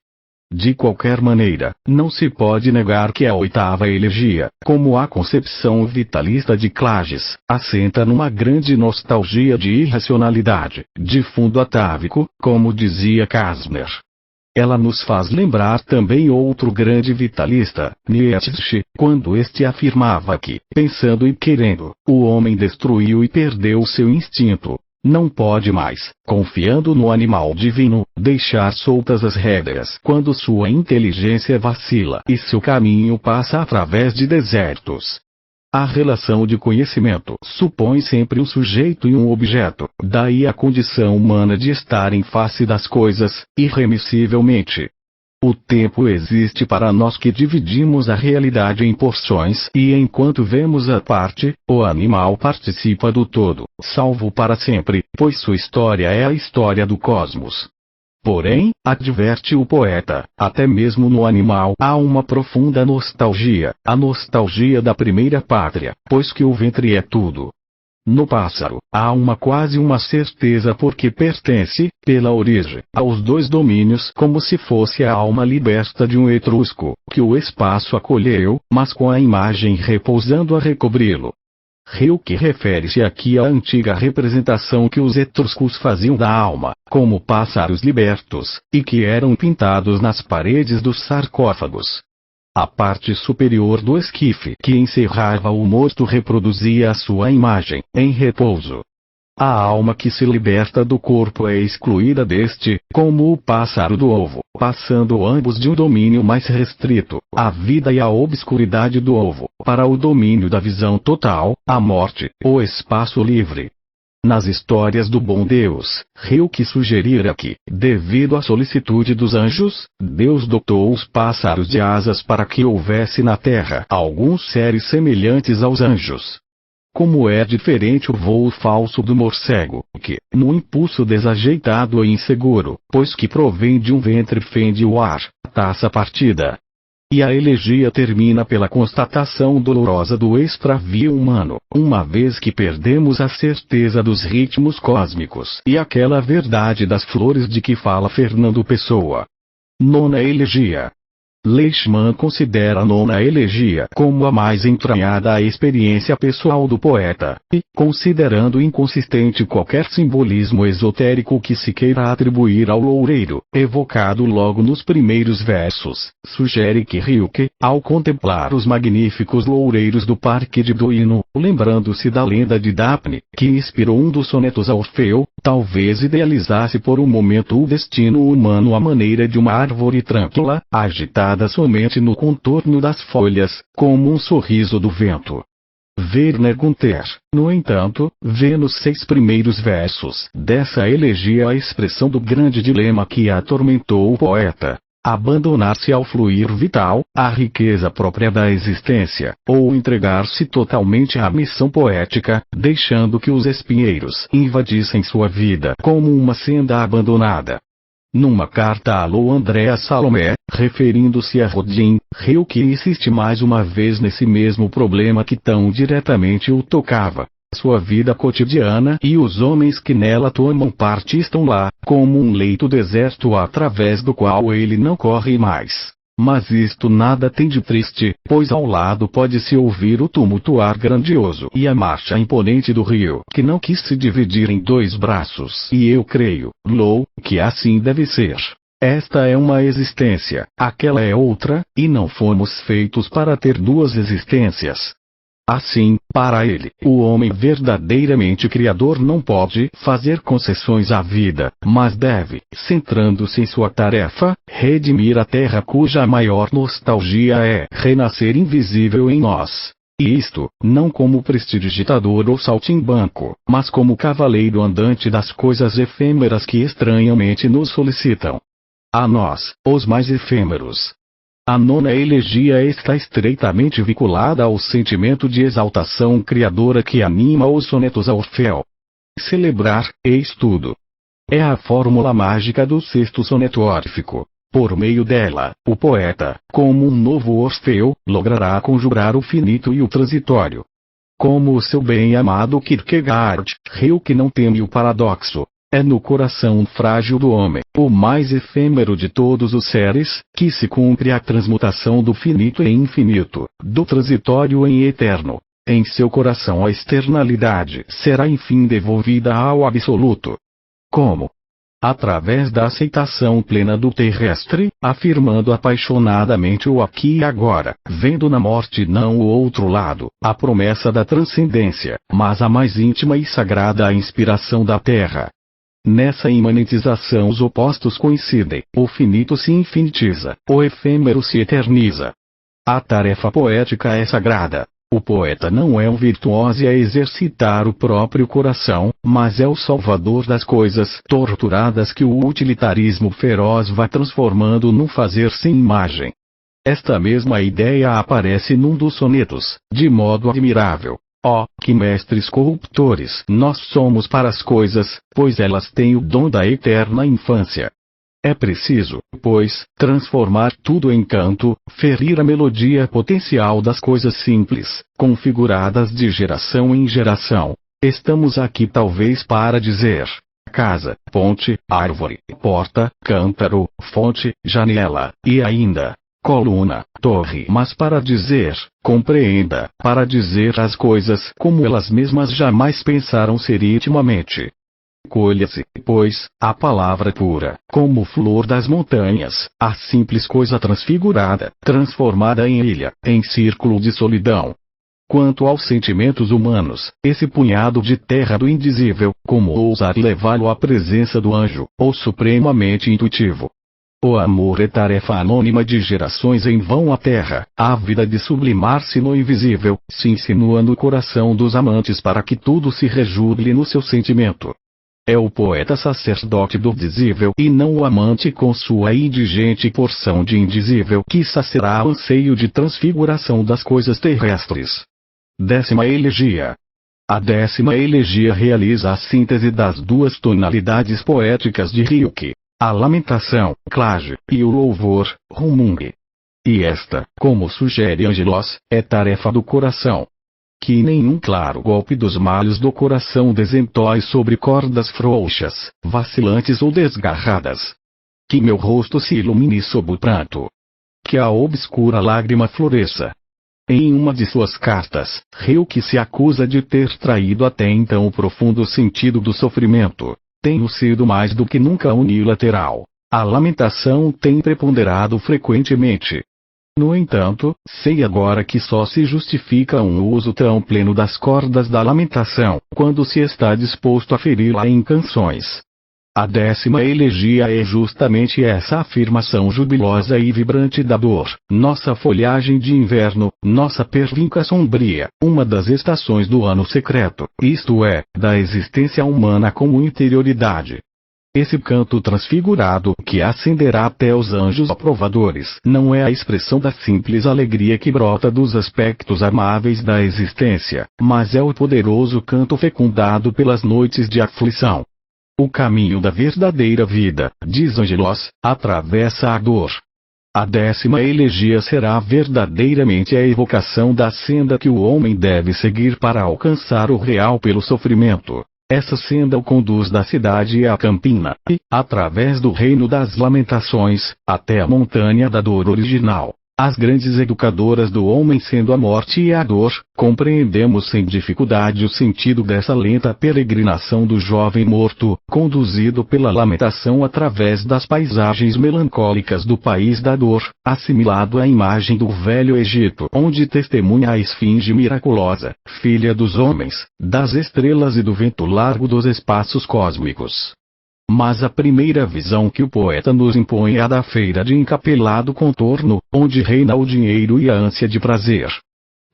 De qualquer maneira, não se pode negar que a oitava elegia, como a concepção vitalista de Klages, assenta numa grande nostalgia de irracionalidade, de fundo atávico, como dizia Kastner. Ela nos faz lembrar também outro grande vitalista, Nietzsche, quando este afirmava que, pensando e querendo, o homem destruiu e perdeu seu instinto. Não pode mais, confiando no animal divino, deixar soltas as rédeas quando sua inteligência vacila e seu caminho passa através de desertos. A relação de conhecimento supõe sempre um sujeito e um objeto, daí a condição humana de estar em face das coisas, irremissivelmente. O tempo existe para nós que dividimos a realidade em porções e enquanto vemos a parte, o animal participa do todo, salvo para sempre, pois sua história é a história do cosmos. Porém, adverte o poeta, até mesmo no animal há uma profunda nostalgia, a nostalgia da primeira pátria, pois que o ventre é tudo. No pássaro, há quase uma certeza porque pertence, pela origem, aos dois domínios como se fosse a alma liberta de um etrusco, que o espaço acolheu, mas com a imagem repousando a recobri-lo. Rilke refere-se aqui à antiga representação que os etruscos faziam da alma, como pássaros libertos, e que eram pintados nas paredes dos sarcófagos. A parte superior do esquife que encerrava o morto reproduzia a sua imagem, em repouso. A alma que se liberta do corpo é excluída deste, como o pássaro do ovo, passando ambos de um domínio mais restrito, a vida e a obscuridade do ovo, para o domínio da visão total, a morte, o espaço livre. Nas histórias do bom Deus, Rilke sugerira que, devido à solicitude dos anjos, Deus dotou os pássaros de asas para que houvesse na terra alguns seres semelhantes aos anjos. Como é diferente o voo falso do morcego, que, no impulso desajeitado e inseguro, pois que provém de um ventre fende o ar, taça partida. E a elegia termina pela constatação dolorosa do extravio humano, uma vez que perdemos a certeza dos ritmos cósmicos e aquela verdade das flores de que fala Fernando Pessoa. Nona elegia. Leishman considera a nona elegia como a mais entranhada à experiência pessoal do poeta, e, considerando inconsistente qualquer simbolismo esotérico que se queira atribuir ao loureiro, evocado logo nos primeiros versos, sugere que Rilke, ao contemplar os magníficos loureiros do Parque de Duino, lembrando-se da lenda de Daphne, que inspirou um dos sonetos a Orfeu, talvez idealizasse por um momento o destino humano à maneira de uma árvore tranquila, agitada somente no contorno das folhas, como um sorriso do vento. Werner Gunther, no entanto, vê nos 6 primeiros versos dessa elegia a expressão do grande dilema que atormentou o poeta. Abandonar-se ao fluir vital, à riqueza própria da existência, ou entregar-se totalmente à missão poética, deixando que os espinheiros invadissem sua vida como uma senda abandonada. Numa carta a Lou Andrea Salomé, referindo-se a Rodin, Rilke insiste mais uma vez nesse mesmo problema que tão diretamente o tocava. Sua vida cotidiana e os homens que nela tomam parte estão lá, como um leito deserto através do qual ele não corre mais. Mas isto nada tem de triste, pois ao lado pode-se ouvir o tumultuar grandioso e a marcha imponente do rio, que não quis se dividir em dois braços. E eu creio, Lou, que assim deve ser. Esta é uma existência, aquela é outra, e não fomos feitos para ter duas existências. Assim, para ele, o homem verdadeiramente criador não pode fazer concessões à vida, mas deve, centrando-se em sua tarefa, redimir a terra cuja maior nostalgia é renascer invisível em nós. E isto, não como prestidigitador ou saltimbanco, mas como cavaleiro andante das coisas efêmeras que estranhamente nos solicitam. A nós, os mais efêmeros. A nona elegia está estreitamente vinculada ao sentimento de exaltação criadora que anima os sonetos a Orfeu. Celebrar, eis tudo. É a fórmula mágica do sexto soneto órfico. Por meio dela, o poeta, como um novo Orfeu, logrará conjurar o finito e o transitório. Como o seu bem-amado Kierkegaard, Rilke não teme o paradoxo. É no coração frágil do homem, o mais efêmero de todos os seres, que se cumpre a transmutação do finito em infinito, do transitório em eterno. Em seu coração a externalidade será enfim devolvida ao absoluto. Como? Através da aceitação plena do terrestre, afirmando apaixonadamente o aqui e agora, vendo na morte não o outro lado, a promessa da transcendência, mas a mais íntima e sagrada inspiração da terra. Nessa imanentização os opostos coincidem, o finito se infinitiza, o efêmero se eterniza. A tarefa poética é sagrada. O poeta não é um virtuoso a exercitar o próprio coração, mas é o salvador das coisas torturadas que o utilitarismo feroz vai transformando num fazer sem imagem. Esta mesma ideia aparece num dos sonetos, de modo admirável. Oh, que mestres corruptores nós somos para as coisas, pois elas têm o dom da eterna infância. É preciso, pois, transformar tudo em canto, ferir a melodia potencial das coisas simples, configuradas de geração em geração. Estamos aqui talvez para dizer: casa, ponte, árvore, porta, cântaro, fonte, janela, e ainda, coluna, torre, mas para dizer, compreenda, para dizer as coisas como elas mesmas jamais pensaram ser intimamente. Colha-se, pois, a palavra pura, como flor das montanhas, a simples coisa transfigurada, transformada em ilha, em círculo de solidão. Quanto aos sentimentos humanos, esse punhado de terra do indizível, como ousar levá-lo à presença do anjo, ou supremamente intuitivo? O amor é tarefa anônima de gerações em vão à terra, ávida de sublimar-se no invisível, se insinua no coração dos amantes para que tudo se rejubile no seu sentimento. É o poeta sacerdote do dizível e não o amante com sua indigente porção de indizível que sacerá o anseio de transfiguração das coisas terrestres. 10ª elegia. A 10ª elegia realiza a síntese das duas tonalidades poéticas de Rilke. A lamentação, Clage, e o louvor, Rumungue. E esta, como sugere Angelos, é tarefa do coração. Que nenhum claro golpe dos malhos do coração desentoe sobre cordas frouxas, vacilantes ou desgarradas. Que meu rosto se ilumine sob o pranto. Que a obscura lágrima floresça. Em uma de suas cartas, Rilke se acusa de ter traído até então o profundo sentido do sofrimento. Tenho sido mais do que nunca unilateral. A lamentação tem preponderado frequentemente. No entanto, sei agora que só se justifica um uso tão pleno das cordas da lamentação, quando se está disposto a feri-la em canções. A 10ª elegia é justamente essa afirmação jubilosa e vibrante da dor, nossa folhagem de inverno, nossa pervinca sombria, uma das estações do ano secreto, isto é, da existência humana como interioridade. Esse canto transfigurado, que ascenderá até os anjos aprovadores, não é a expressão da simples alegria que brota dos aspectos amáveis da existência, mas é o poderoso canto fecundado pelas noites de aflição. O caminho da verdadeira vida, diz Angelos, atravessa a dor. A 10ª elegia será verdadeiramente a evocação da senda que o homem deve seguir para alcançar o real pelo sofrimento. Essa senda o conduz da cidade à campina, e, através do reino das lamentações, até a montanha da dor original. As grandes educadoras do homem sendo a morte e a dor, compreendemos sem dificuldade o sentido dessa lenta peregrinação do jovem morto, conduzido pela lamentação através das paisagens melancólicas do país da dor, assimilado à imagem do velho Egito, onde testemunha a esfinge miraculosa, filha dos homens, das estrelas e do vento largo dos espaços cósmicos. Mas a primeira visão que o poeta nos impõe é a da feira de encapelado contorno, onde reina o dinheiro e a ânsia de prazer.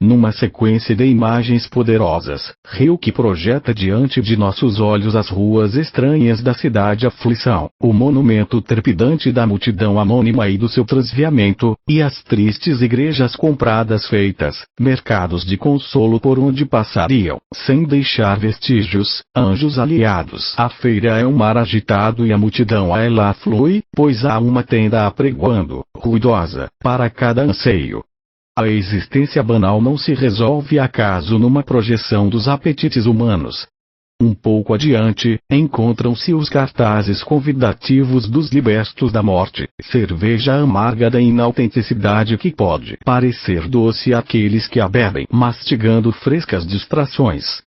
Numa sequência de imagens poderosas, Rilke projeta diante de nossos olhos as ruas estranhas da cidade aflição, o monumento trepidante da multidão anônima e do seu transviamento, e as tristes igrejas compradas feitas, mercados de consolo por onde passariam, sem deixar vestígios, anjos aliados. A feira é um mar agitado e a multidão a ela flui, pois há uma tenda apregoando, ruidosa, para cada anseio. A existência banal não se resolve acaso numa projeção dos apetites humanos. Um pouco adiante, encontram-se os cartazes convidativos dos libertos da morte, cerveja amarga da inautenticidade que pode parecer doce àqueles que a bebem, mastigando frescas distrações.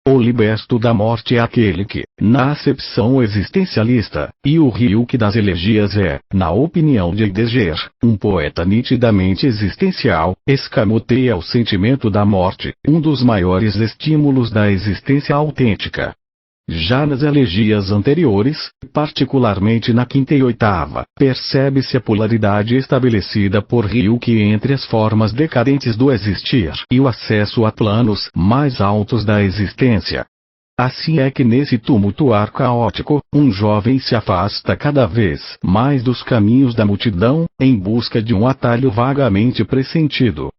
O liberto da morte é aquele que, na acepção existencialista, e o Rilke das elegias é, na opinião de Heidegger, um poeta nitidamente existencial, escamoteia o sentimento da morte, um dos maiores estímulos da existência autêntica. Já nas elegias anteriores, particularmente na 5ª e 8ª, percebe-se a polaridade estabelecida por Rilke entre as formas decadentes do existir e o acesso a planos mais altos da existência. Assim é que nesse tumultuar caótico, um jovem se afasta cada vez mais dos caminhos da multidão, em busca de um atalho vagamente pressentido.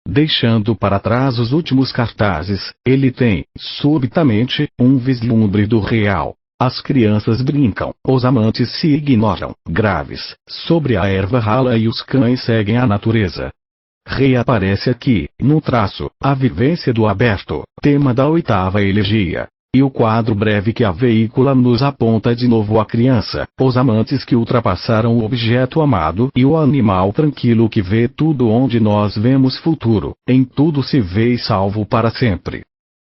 Deixando para trás os últimos cartazes, ele tem, subitamente, um vislumbre do real. As crianças brincam, os amantes se ignoram, graves, sobre a erva rala e os cães seguem a natureza. Reaparece aqui, no traço, a vivência do aberto, tema da 8ª elegia. E o quadro breve que a veícula nos aponta de novo a criança, os amantes que ultrapassaram o objeto amado e o animal tranquilo que vê tudo onde nós vemos futuro, em tudo se vê salvo para sempre.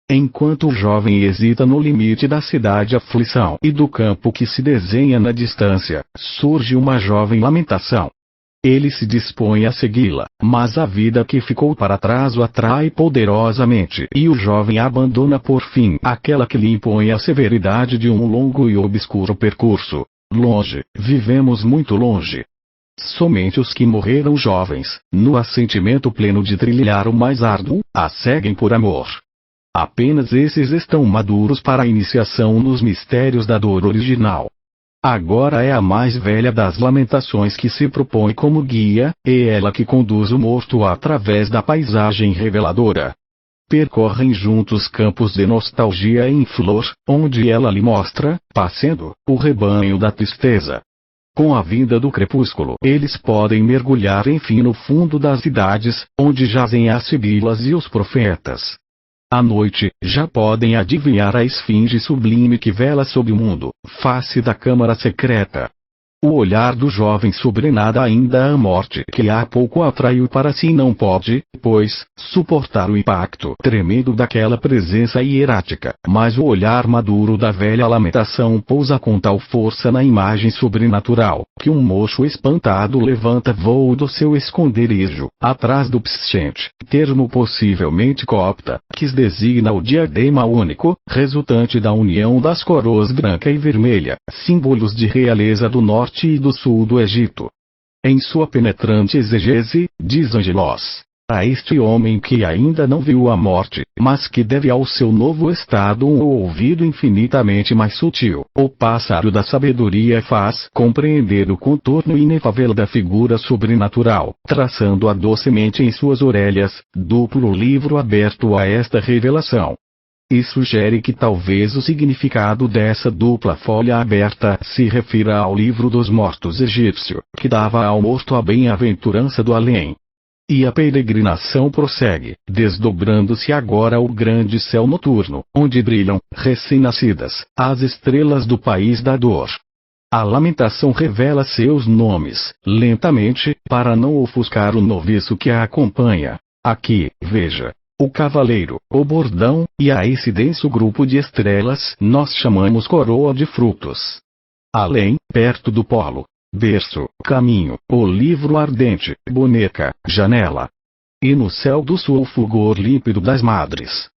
Enquanto o jovem hesita no limite da cidade aflição e do campo que se desenha na distância, surge uma jovem lamentação. Ele se dispõe a segui-la, mas a vida que ficou para trás o atrai poderosamente e o jovem abandona por fim aquela que lhe impõe a severidade de um longo e obscuro percurso. Longe, vivemos muito longe. Somente os que morreram jovens, no assentimento pleno de trilhar o mais árduo, a seguem por amor. Apenas esses estão maduros para a iniciação nos mistérios da dor original. Agora é a mais velha das lamentações que se propõe como guia, e ela que conduz o morto através da paisagem reveladora. Percorrem juntos campos de nostalgia em flor, onde ela lhe mostra, passeando, o rebanho da tristeza. Com a vinda do crepúsculo, eles podem mergulhar enfim no fundo das cidades, onde jazem as sibilas e os profetas. À noite, já podem adivinhar a esfinge sublime que vela sobre o mundo, face da câmara secreta. O olhar do jovem sobrenada ainda a morte que há pouco atraiu para si não pode, pois, suportar o impacto tremendo daquela presença hierática, mas o olhar maduro da velha lamentação pousa com tal força na imagem sobrenatural, que um mocho espantado levanta voo do seu esconderijo, atrás do pschent, termo possivelmente copta, que designa o diadema único, resultante da união das coroas branca e vermelha, símbolos de realeza do norte e do sul do Egito. Em sua penetrante exegese, diz Angelos, A este homem que ainda não viu a morte, mas que deve ao seu novo estado um ouvido infinitamente mais sutil, o pássaro da sabedoria faz compreender o contorno inefável da figura sobrenatural, traçando-a docemente em suas orelhas, duplo livro aberto a esta revelação. E sugere que talvez o significado dessa dupla folha aberta se refira ao livro dos mortos egípcio, que dava ao morto a bem-aventurança do além. E a peregrinação prossegue, desdobrando-se agora o grande céu noturno, onde brilham, recém-nascidas, as estrelas do país da dor. A lamentação revela seus nomes, lentamente, para não ofuscar o noviço que a acompanha. Aqui, veja, o cavaleiro, o bordão, e a esse denso grupo de estrelas nós chamamos coroa de frutos. Além, perto do polo, berço, caminho, o livro ardente, boneca, janela. E no céu do sul o fulgor límpido das madres.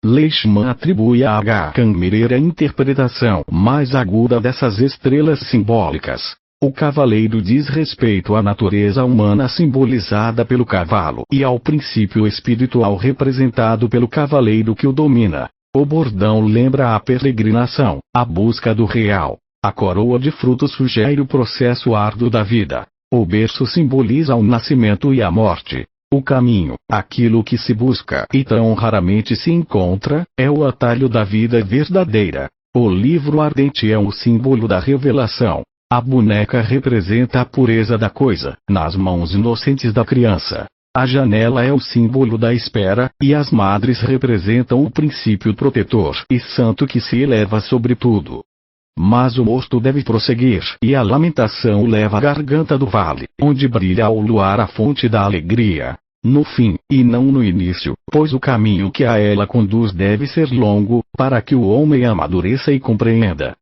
Leishman atribui a H. Kammerer a interpretação mais aguda dessas estrelas simbólicas. O cavaleiro diz respeito à natureza humana simbolizada pelo cavalo e ao princípio espiritual representado pelo cavaleiro que o domina. O bordão lembra a peregrinação, a busca do real. A coroa de frutos sugere o processo árduo da vida. O berço simboliza o nascimento e a morte. O caminho, aquilo que se busca e tão raramente se encontra, é o atalho da vida verdadeira. O livro ardente é um símbolo da revelação. A boneca representa a pureza da coisa, nas mãos inocentes da criança. A janela é o símbolo da espera, e as madres representam o princípio protetor e santo que se eleva sobre tudo. Mas o morto deve prosseguir, e a lamentação o leva à garganta do vale, onde brilha ao luar a fonte da alegria. No fim, e não no início, pois o caminho que a ela conduz deve ser longo, para que o homem amadureça e compreenda.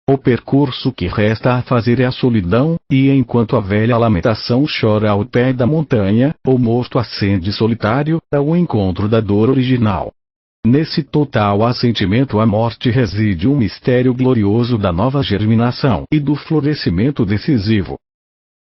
O percurso que resta a fazer é a solidão, e enquanto a velha lamentação chora ao pé da montanha, o morto ascende solitário, ao encontro da dor original. Nesse total assentimento à morte reside um mistério glorioso da nova germinação e do florescimento decisivo.